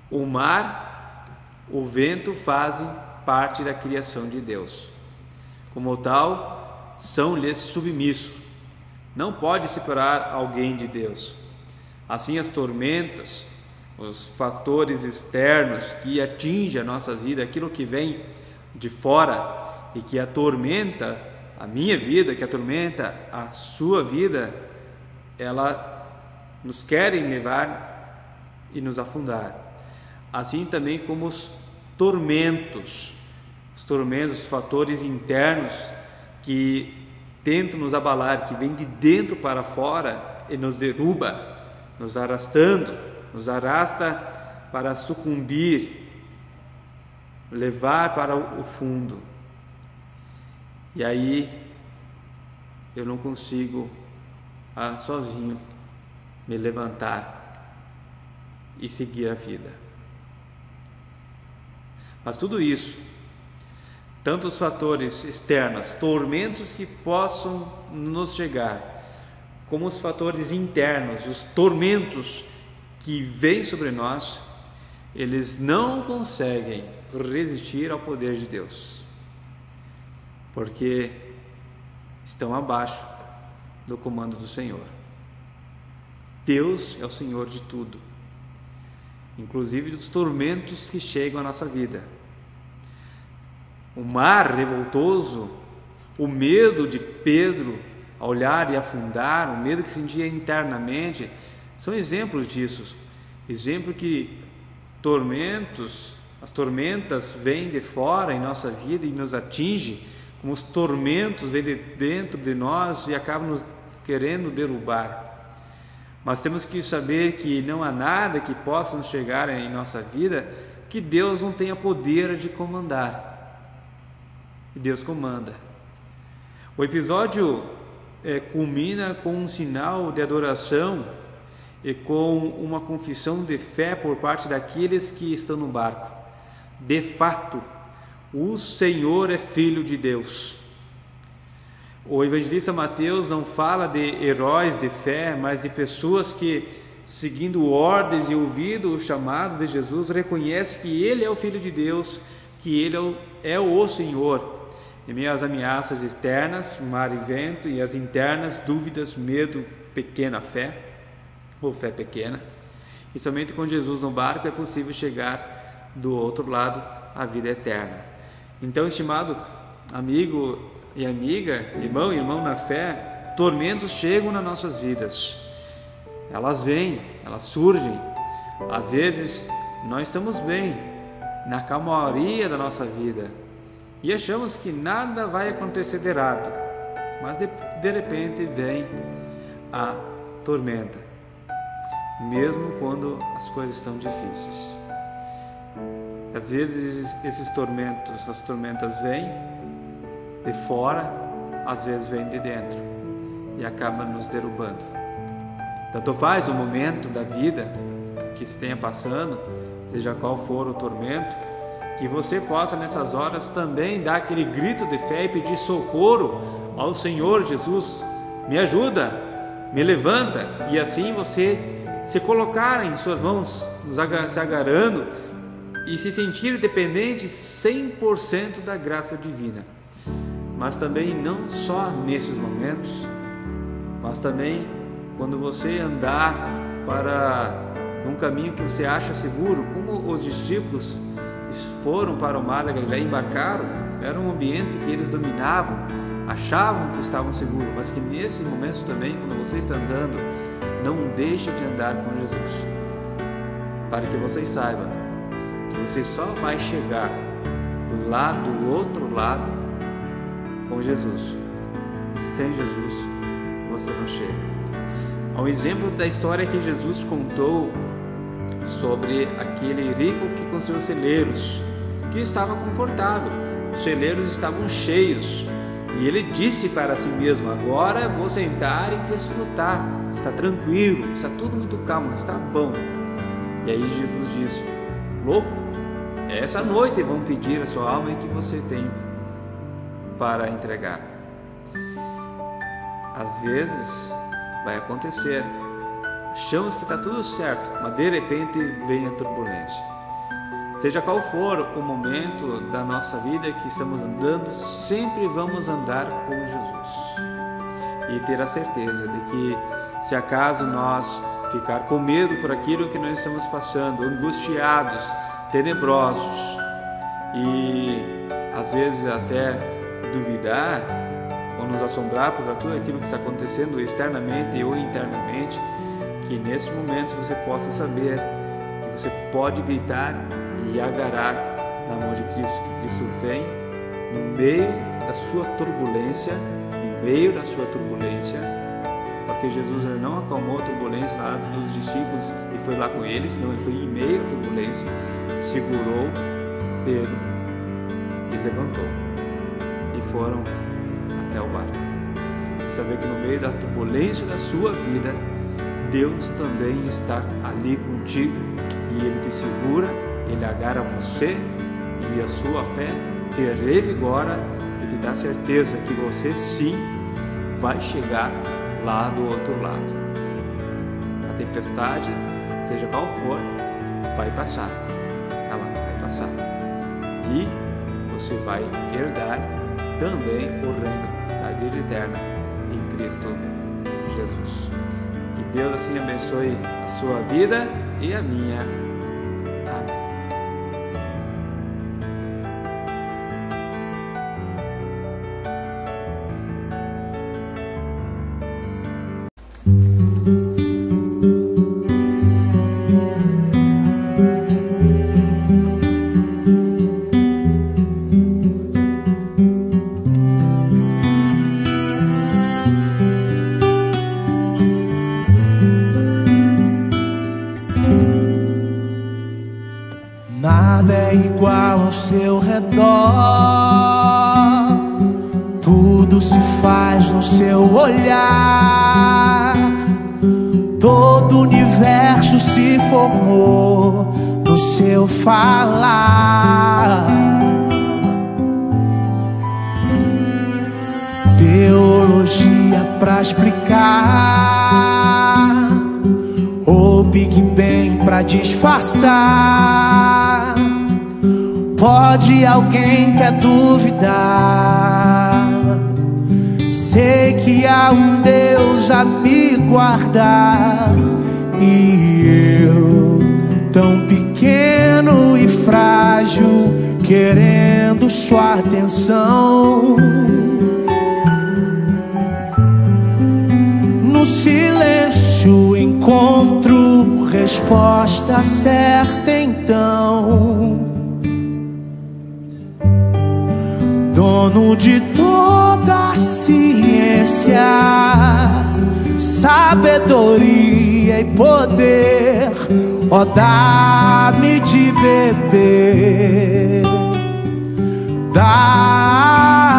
O mar, o vento fazem parte da criação de Deus. Como tal, são-lhes submissos. Não pode separar alguém de Deus. Assim, as tormentas, os fatores externos que atingem a nossa vida, aquilo que vem de fora e que atormenta a minha vida, que atormenta a sua vida, ela nos querem levar e nos afundar. Assim também como os tormentos, os fatores internos que tentam nos abalar, que vêm de dentro para fora e nos derruba, nos arrastando, nos arrasta para sucumbir, levar para o fundo. E aí eu não consigo sozinho me levantar e seguir a vida. Mas tudo isso, tanto os fatores externos, tormentos que possam nos chegar, como os fatores internos, os tormentos que vêm sobre nós, eles não conseguem resistir ao poder de Deus, porque estão abaixo do comando do Senhor. Deus é o Senhor de tudo, inclusive dos tormentos que chegam à nossa vida. O mar revoltoso, o medo de Pedro a olhar e afundar, o medo que sentia internamente, são exemplos disso. Exemplo que as tormentas vêm de fora em nossa vida e nos atingem, como os tormentos vêm de dentro de nós e acabam nos querendo derrubar. Mas temos que saber que não há nada que possa nos chegar em nossa vida que Deus não tenha poder de comandar. E Deus comanda. O episódio culmina com um sinal de adoração e com uma confissão de fé por parte daqueles que estão no barco. De fato, o Senhor é Filho de Deus. O evangelista Mateus não fala de heróis de fé, mas de pessoas que, seguindo ordens e ouvindo o chamado de Jesus, reconhecem que Ele é o Filho de Deus, que Ele é o Senhor. Em meio às ameaças externas, mar e vento, e as internas, dúvidas, medo, pequena fé, ou fé pequena, e somente com Jesus no barco é possível chegar do outro lado à vida eterna. Então, estimado amigo e amiga, irmão e irmã na fé, tormentos chegam nas nossas vidas. Elas vêm, elas surgem. Às vezes nós estamos bem, na calmaria da nossa vida, e achamos que nada vai acontecer de errado, mas de repente vem a tormenta, mesmo quando as coisas estão difíceis. Às vezes as tormentas vêm de fora, às vezes vêm de dentro e acabam nos derrubando. Tanto faz o momento da vida que se tenha passando, seja qual for o tormento, que você possa nessas horas também dar aquele grito de fé e pedir socorro ao Senhor Jesus. Me ajuda, me levanta, e assim você se colocar em suas mãos, se agarrando e se sentir dependente 100% da graça divina. Mas também não só nesses momentos, mas também quando você andar para um caminho que você acha seguro, como os discípulos foram para o mar da Galileia e embarcaram. Era um ambiente que eles dominavam, achavam que estavam seguros, mas que nesses momentos também, quando você está andando, não deixe de andar com Jesus, para que vocês saibam que você só vai chegar lá do outro lado com Jesus. Sem Jesus você não chega. Há um exemplo da história que Jesus contou sobre aquele rico que construiu celeiros, que estava confortável, os celeiros estavam cheios, e ele disse para si mesmo: agora vou sentar e desfrutar, está tranquilo, está tudo muito calmo, está bom. E aí Jesus disse: louco, essa noite vão pedir a sua alma e que você tem para entregar. Às vezes vai acontecer, achamos que está tudo certo, mas de repente vem a turbulência. Seja qual for o momento da nossa vida que estamos andando, sempre vamos andar com Jesus e ter a certeza de que, se acaso nós ficar com medo por aquilo que nós estamos passando, angustiados, tenebrosos e às vezes até duvidar ou nos assombrar por tudo aquilo que está acontecendo externamente ou internamente, que nesses momentos você possa saber que você pode gritar e agarrar na mão de Cristo, que Cristo vem no meio da sua turbulência, porque Jesus não acalmou a turbulência lá dos discípulos e foi lá com eles, não, ele foi em meio à turbulência, segurou Pedro e levantou, e foram até o barco. E saber que no meio da turbulência da sua vida, Deus também está ali contigo, e Ele te segura, Ele agarra você, e a sua fé te revigora e te dá certeza que você sim vai chegar lá do outro lado. A tempestade, seja qual for, vai passar, ela vai passar, e você vai herdar também o reino da vida eterna em Cristo Jesus. Que Deus assim abençoe a sua vida e a minha. Nada é igual ao seu redor, tudo se faz no seu olhar. Todo o universo se formou no seu falar. Teologia pra explicar, ou Big Bang pra disfarçar. Pode alguém quer duvidar? Sei que há um Deus a me guardar, e eu, tão pequeno e frágil, querendo sua atenção. No silêncio encontro resposta certa então. Dono de toda a ciência, sabedoria e poder, ó, dá-me de beber da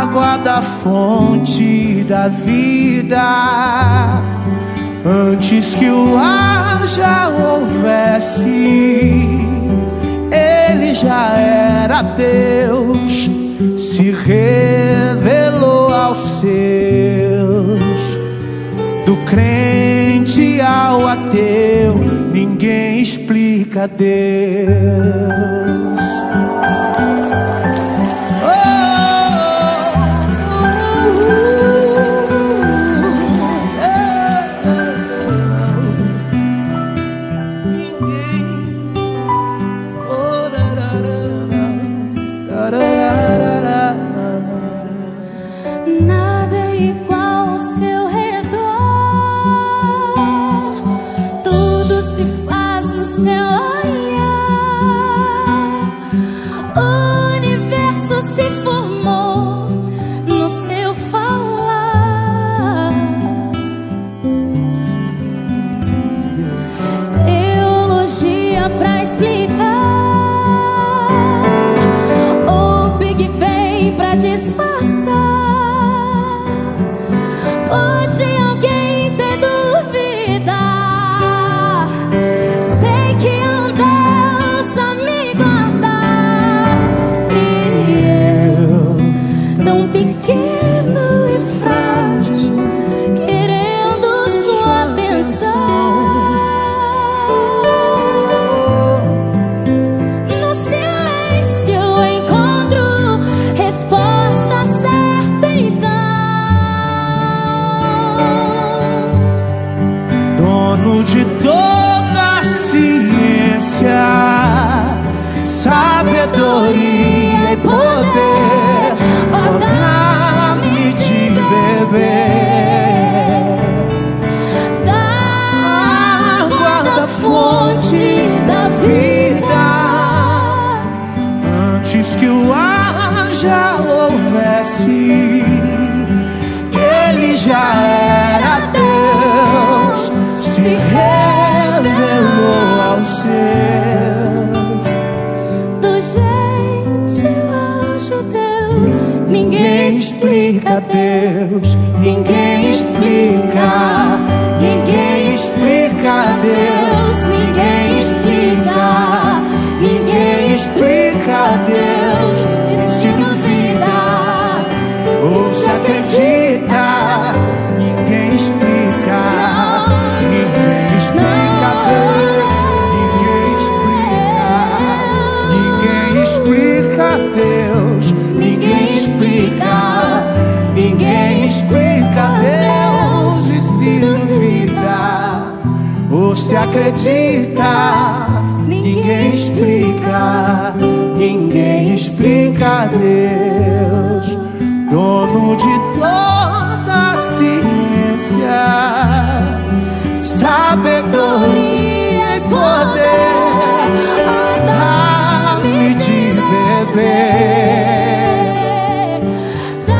água da fonte da vida. Antes que o ar já houvesse, ele já era Deus, se revelou aos seus. Do crente ao ateu, ninguém explica Deus. Nada é igual ao seu redor, tudo se faz no seu olhar. O universo se formou no seu falar. Teologia pra explicar, ou Big Bang pra disfarçar. Pode alguém ter dúvida? Sei que há um Deus a me guardar, e eu, tão pequeno e frágil, querendo sua atenção. No silêncio encontro resposta certa então. Dono de toda a ciência, sabedoria e poder, ó, dá-me de beber da água da fonte da vida. Antes que o ar já houvesse, ele já era Deus, se revelou aos seus. Do gentil ao judeu, ninguém explica Deus, ninguém explica, ninguém explica Deus, ninguém explica, ninguém explica Deus. E se duvida ou se acredita, ninguém explica, ninguém explica Deus, ninguém explica, ninguém explica Deus, ninguém explica, ninguém explica Deus. E se duvida ou se acredita, ninguém explica, ninguém explica Deus. Dono de toda a ciência, sabedoria e poder, dá-me de beber da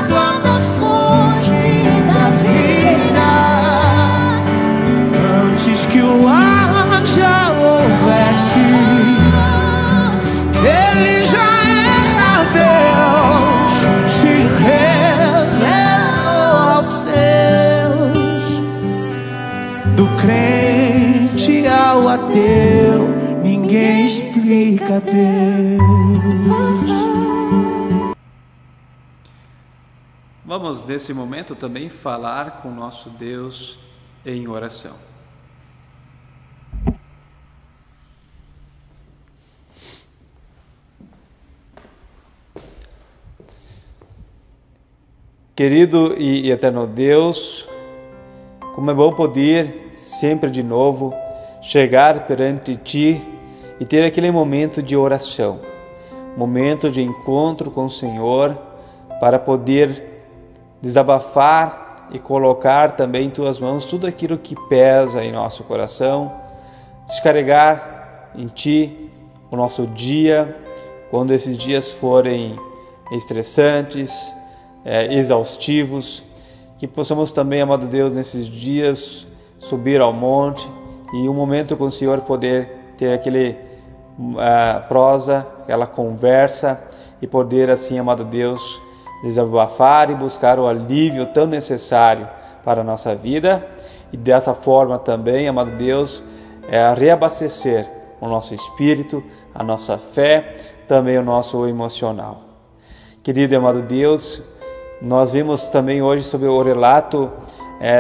água da fonte da vida. Antes que o ar já houvesse, crente ao ateu, ninguém explica Deus. Vamos nesse momento também falar com nosso Deus em oração. Querido e eterno Deus, como é bom poder sempre de novo chegar perante Ti e ter aquele momento de oração, momento de encontro com o Senhor, para poder desabafar e colocar também em Tuas mãos tudo aquilo que pesa em nosso coração, descarregar em Ti o nosso dia, quando esses dias forem estressantes, exaustivos, que possamos também, amado Deus, nesses dias subir ao monte e um momento com o Senhor poder ter aquele prosa, aquela conversa e poder assim, amado Deus, desabafar e buscar o alívio tão necessário para a nossa vida e dessa forma também, amado Deus, reabastecer o nosso espírito, a nossa fé, também o nosso emocional. Querido e amado Deus, nós vimos também hoje sobre o relato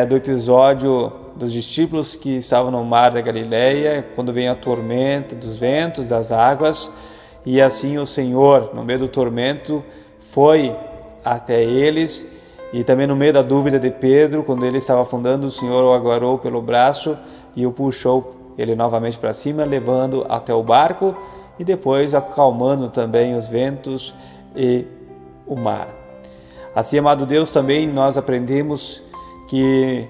do episódio dos discípulos que estavam no mar da Galileia, quando vem a tormenta dos ventos, das águas, e assim o Senhor, no meio do tormento, foi até eles, e também no meio da dúvida de Pedro, quando ele estava afundando, o Senhor o agarrou pelo braço e o puxou ele novamente para cima, levando até o barco e depois acalmando também os ventos e o mar. Assim, amado Deus, também nós aprendemos que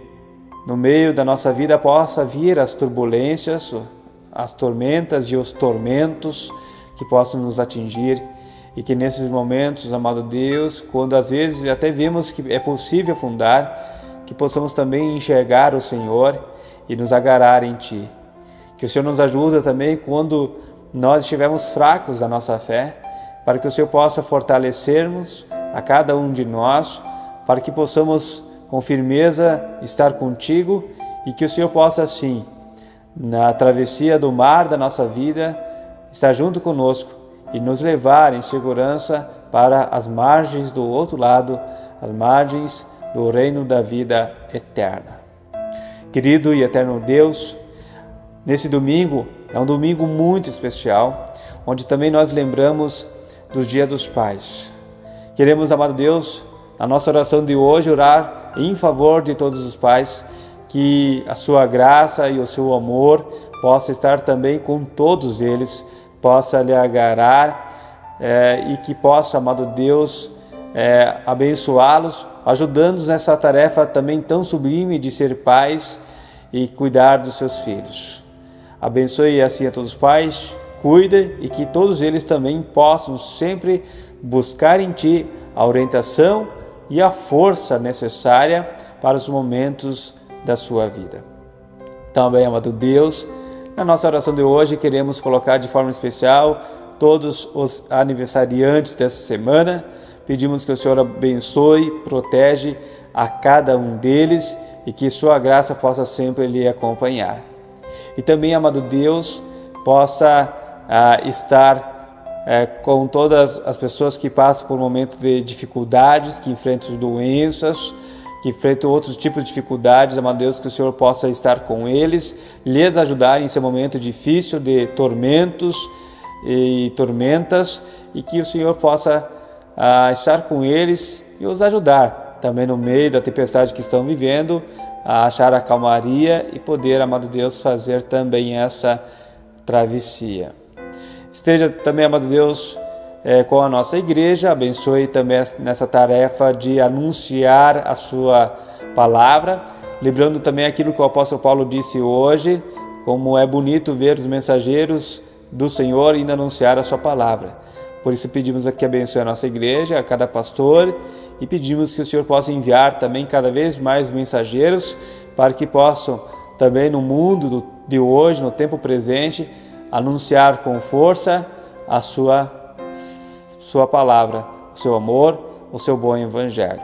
no meio da nossa vida possa vir as turbulências, as tormentas e os tormentos que possam nos atingir e que nesses momentos, amado Deus, quando às vezes até vemos que é possível afundar, que possamos também enxergar o Senhor e nos agarrar em Ti. Que o Senhor nos ajude também quando nós estivermos fracos da nossa fé, para que o Senhor possa fortalecermos a cada um de nós, para que possamos com firmeza estar contigo e que o Senhor possa assim, na travessia do mar da nossa vida, estar junto conosco e nos levar em segurança para as margens do outro lado, as margens do reino da vida eterna. Querido e eterno Deus, nesse domingo é um domingo muito especial, onde também nós lembramos dos Dias dos Pais. Queremos, amado Deus, na nossa oração de hoje, orar em favor de todos os pais, que a sua graça e o seu amor possa estar também com todos eles, possa lhe agarrar e que possa, amado Deus, abençoá-los, ajudando-nos nessa tarefa também tão sublime de ser pais e cuidar dos seus filhos. Abençoe assim a todos os pais, cuide e que todos eles também possam sempre buscar em Ti a orientação e a força necessária para os momentos da sua vida. Também, amado Deus, na nossa oração de hoje queremos colocar de forma especial todos os aniversariantes dessa semana. Pedimos que o Senhor abençoe, protege a cada um deles e que sua graça possa sempre lhe acompanhar. E também, amado Deus, possa estar com todas as pessoas que passam por momentos de dificuldades, que enfrentam doenças, que enfrentam outros tipos de dificuldades, amado Deus, que o Senhor possa estar com eles, lhes ajudar em seu momento difícil de tormentos e tormentas, e que o Senhor possa estar com eles e os ajudar também no meio da tempestade que estão vivendo, a achar a calmaria e poder, amado Deus, fazer também essa travessia. Esteja também, amado Deus, com a nossa igreja, abençoe também nessa tarefa de anunciar a sua palavra, lembrando também aquilo que o apóstolo Paulo disse hoje, como é bonito ver os mensageiros do Senhor indo anunciar a sua palavra. Por isso pedimos aqui abençoe a nossa igreja, a cada pastor, e pedimos que o Senhor possa enviar também cada vez mais mensageiros para que possam também no mundo de hoje, no tempo presente, anunciar com força a sua palavra, o seu amor, o seu bom evangelho.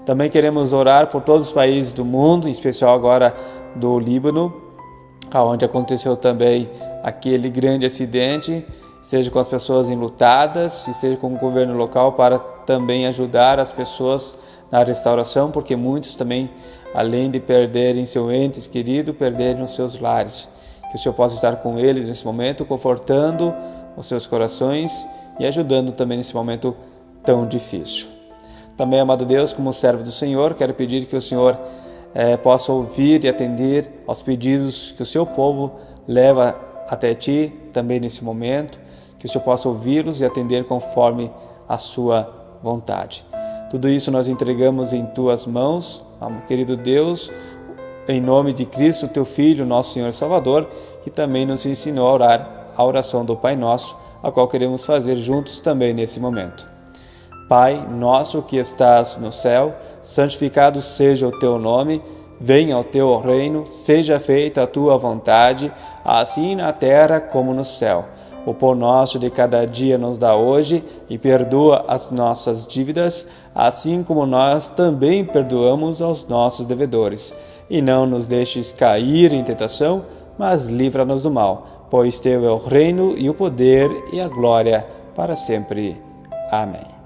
Também queremos orar por todos os países do mundo, em especial agora do Líbano, onde aconteceu também aquele grande acidente, seja com as pessoas enlutadas e seja com o governo local, para também ajudar as pessoas na restauração, porque muitos também, além de perderem seu entes querido, perderem os seus lares. Que o Senhor possa estar com eles nesse momento, confortando os seus corações e ajudando também nesse momento tão difícil. Também, amado Deus, como servo do Senhor, quero pedir que o Senhor possa ouvir e atender aos pedidos que o seu povo leva até Ti também nesse momento, que o Senhor possa ouvi-los e atender conforme a sua vontade. Tudo isso nós entregamos em Tuas mãos, querido Deus, em nome de Cristo, Teu Filho, nosso Senhor e Salvador, que também nos ensinou a orar a oração do Pai Nosso, a qual queremos fazer juntos também nesse momento. Pai nosso que estás no céu, santificado seja o Teu nome, venha o Teu reino, seja feita a Tua vontade, assim na terra como no céu. O pão nosso de cada dia nos dá hoje e perdoa as nossas dívidas, assim como nós também perdoamos aos nossos devedores. E não nos deixes cair em tentação, mas livra-nos do mal, pois Teu é o reino e o poder e a glória para sempre. Amém.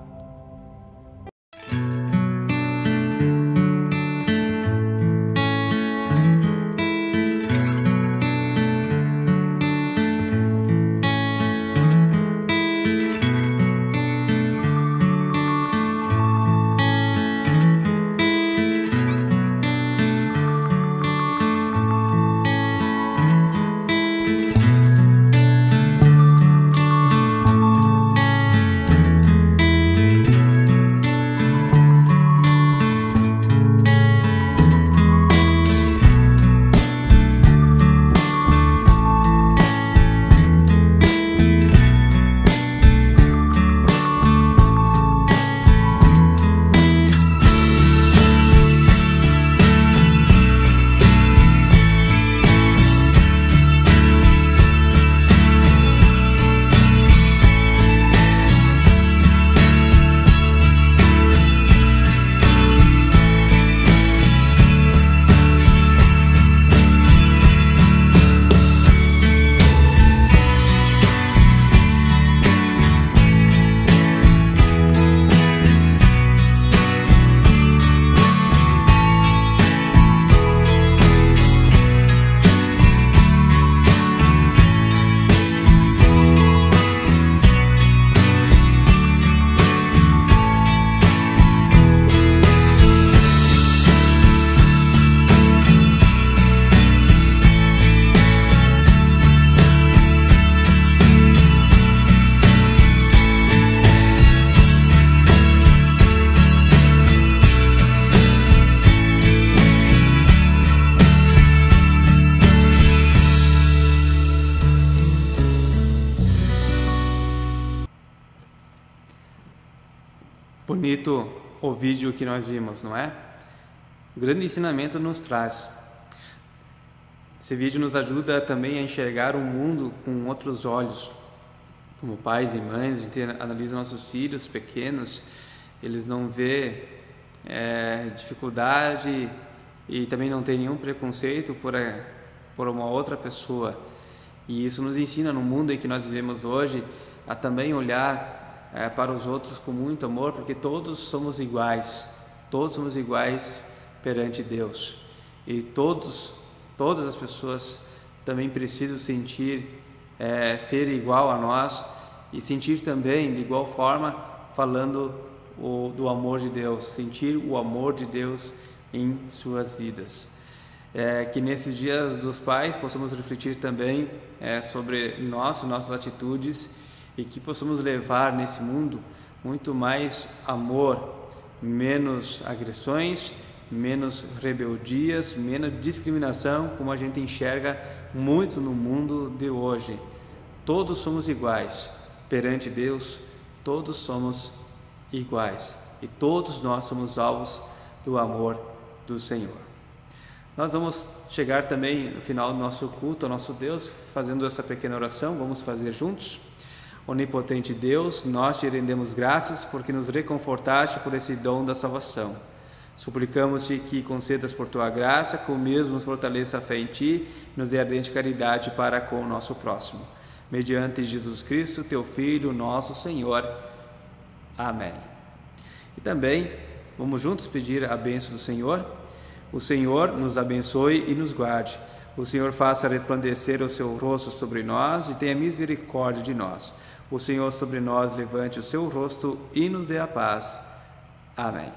Bonito o vídeo que nós vimos, não é? Um grande ensinamento nos traz. Esse vídeo nos ajuda também a enxergar o mundo com outros olhos. Como pais e mães, a gente analisa nossos filhos pequenos, eles não vê dificuldade e também não tem nenhum preconceito por uma outra pessoa. E isso nos ensina no mundo em que nós vivemos hoje a também olhar para os outros com muito amor, porque todos somos iguais perante Deus. E todas as pessoas também precisam sentir, ser igual a nós e sentir também de igual forma falando do amor de Deus, sentir o amor de Deus em suas vidas. Que nesses dias dos pais possamos refletir também sobre nossas atitudes e que possamos levar nesse mundo muito mais amor, menos agressões, menos rebeldias, menos discriminação, como a gente enxerga muito no mundo de hoje. Todos somos iguais perante Deus, todos somos iguais e todos nós somos alvos do amor do Senhor. Nós vamos chegar também no final do nosso culto ao nosso Deus, fazendo essa pequena oração. Vamos fazer juntos. Onipotente Deus, nós te rendemos graças porque nos reconfortaste por esse dom da salvação. Suplicamos-te que concedas por tua graça, que o mesmo nos fortaleça a fé em ti, nos dê ardente caridade para com o nosso próximo. Mediante Jesus Cristo, teu Filho, nosso Senhor. Amém. E também vamos juntos pedir a bênção do Senhor. O Senhor nos abençoe e nos guarde. O Senhor faça resplandecer o seu rosto sobre nós e tenha misericórdia de nós. O Senhor sobre nós levante o seu rosto e nos dê a paz. Amém.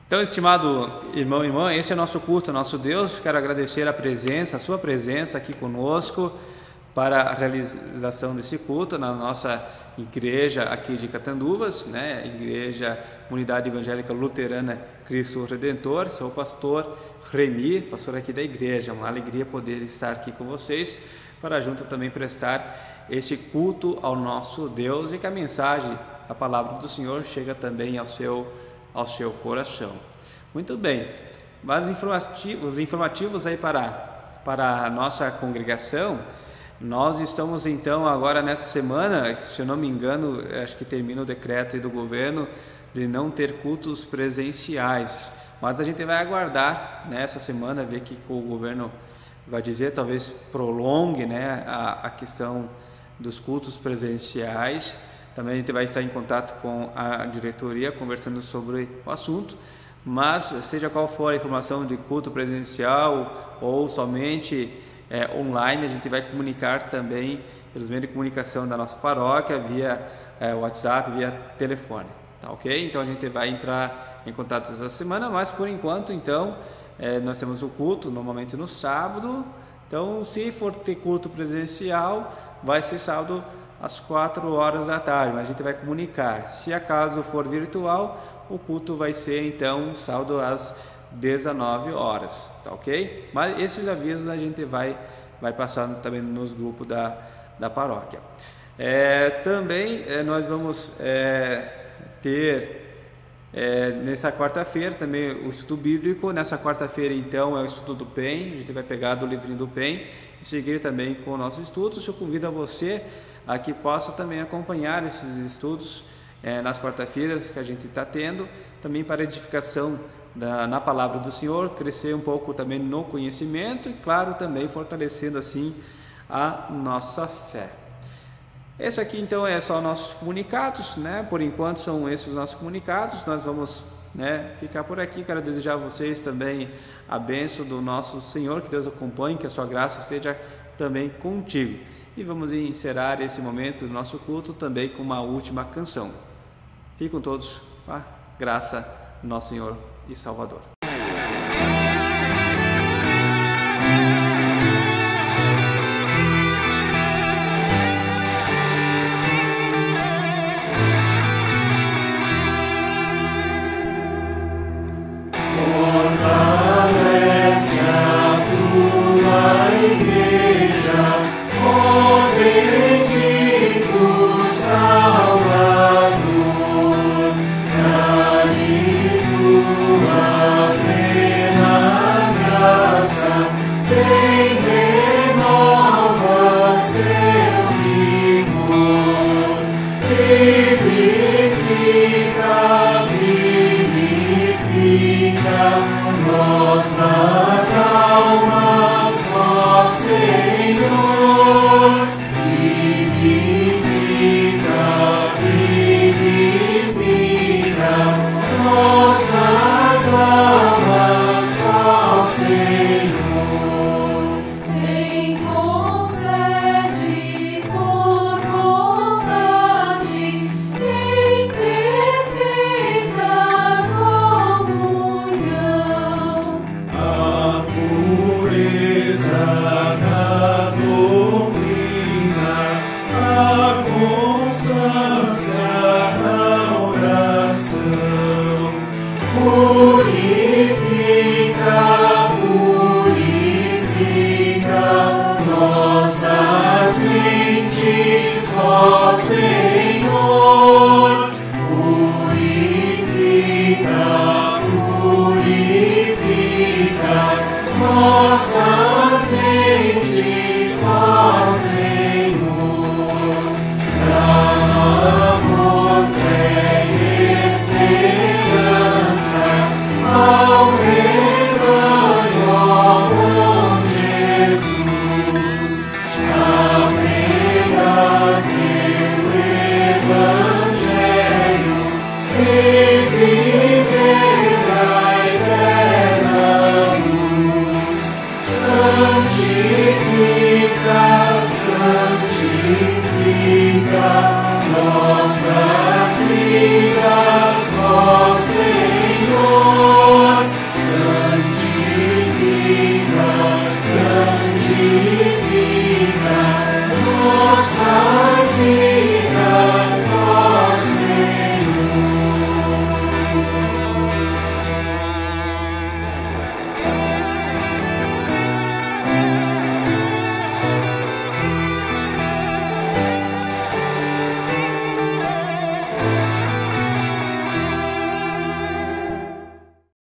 Então, estimado irmão e irmã, esse é o nosso culto, nosso Deus. Quero agradecer a sua presença aqui conosco para a realização desse culto na nossa igreja aqui de Catanduvas, né? Igreja Comunidade Evangélica Luterana Cristo Redentor. Sou o pastor Remi, pastor aqui da igreja. Uma alegria poder estar aqui com vocês para junto também prestar este culto ao nosso Deus e que a mensagem, a palavra do Senhor chega também ao seu coração. Muito bem, mas os informativos aí para a nossa congregação. Nós estamos então agora nessa semana, se eu não me engano, acho que termina o decreto aí do governo de não ter cultos presenciais, mas a gente vai aguardar nessa semana, ver que o governo vai dizer, talvez prolongue, né, a questão dos cultos presenciais. Também a gente vai estar em contato com a diretoria, conversando sobre o assunto, mas seja qual for a informação de culto presencial ou somente online, a gente vai comunicar também pelos meios de comunicação da nossa paróquia, via WhatsApp, via telefone, tá ok? Então a gente vai entrar em contato essa semana, mas por enquanto, então, nós temos o culto normalmente no sábado. Então, se for ter culto presencial, vai ser sábado às 4 horas da tarde, mas a gente vai comunicar. Se acaso for virtual, o culto vai ser então sábado às 19 horas, tá ok? Mas esses avisos a gente vai passar também nos grupos da paróquia. Também nós vamos ter nessa quarta-feira também o estudo bíblico. Nessa quarta-feira então é o estudo do PEN, a gente vai pegar do livrinho do PEN e seguir também com o nosso estudo. Eu convido a você a que possa também acompanhar esses estudos nas quarta-feiras que a gente está tendo, também para edificação na palavra do Senhor, crescer um pouco também no conhecimento e, claro, também fortalecendo assim a nossa fé. Esse aqui então é só nossos comunicados, né? Por enquanto são esses os nossos comunicados. Nós vamos, né, ficar por aqui. Quero desejar a vocês também a bênção do nosso Senhor, que Deus acompanhe, que a sua graça esteja também contigo. E vamos encerrar esse momento do nosso culto também com uma última canção. Fiquem todos com a graça do nosso Senhor e Salvador. Amen.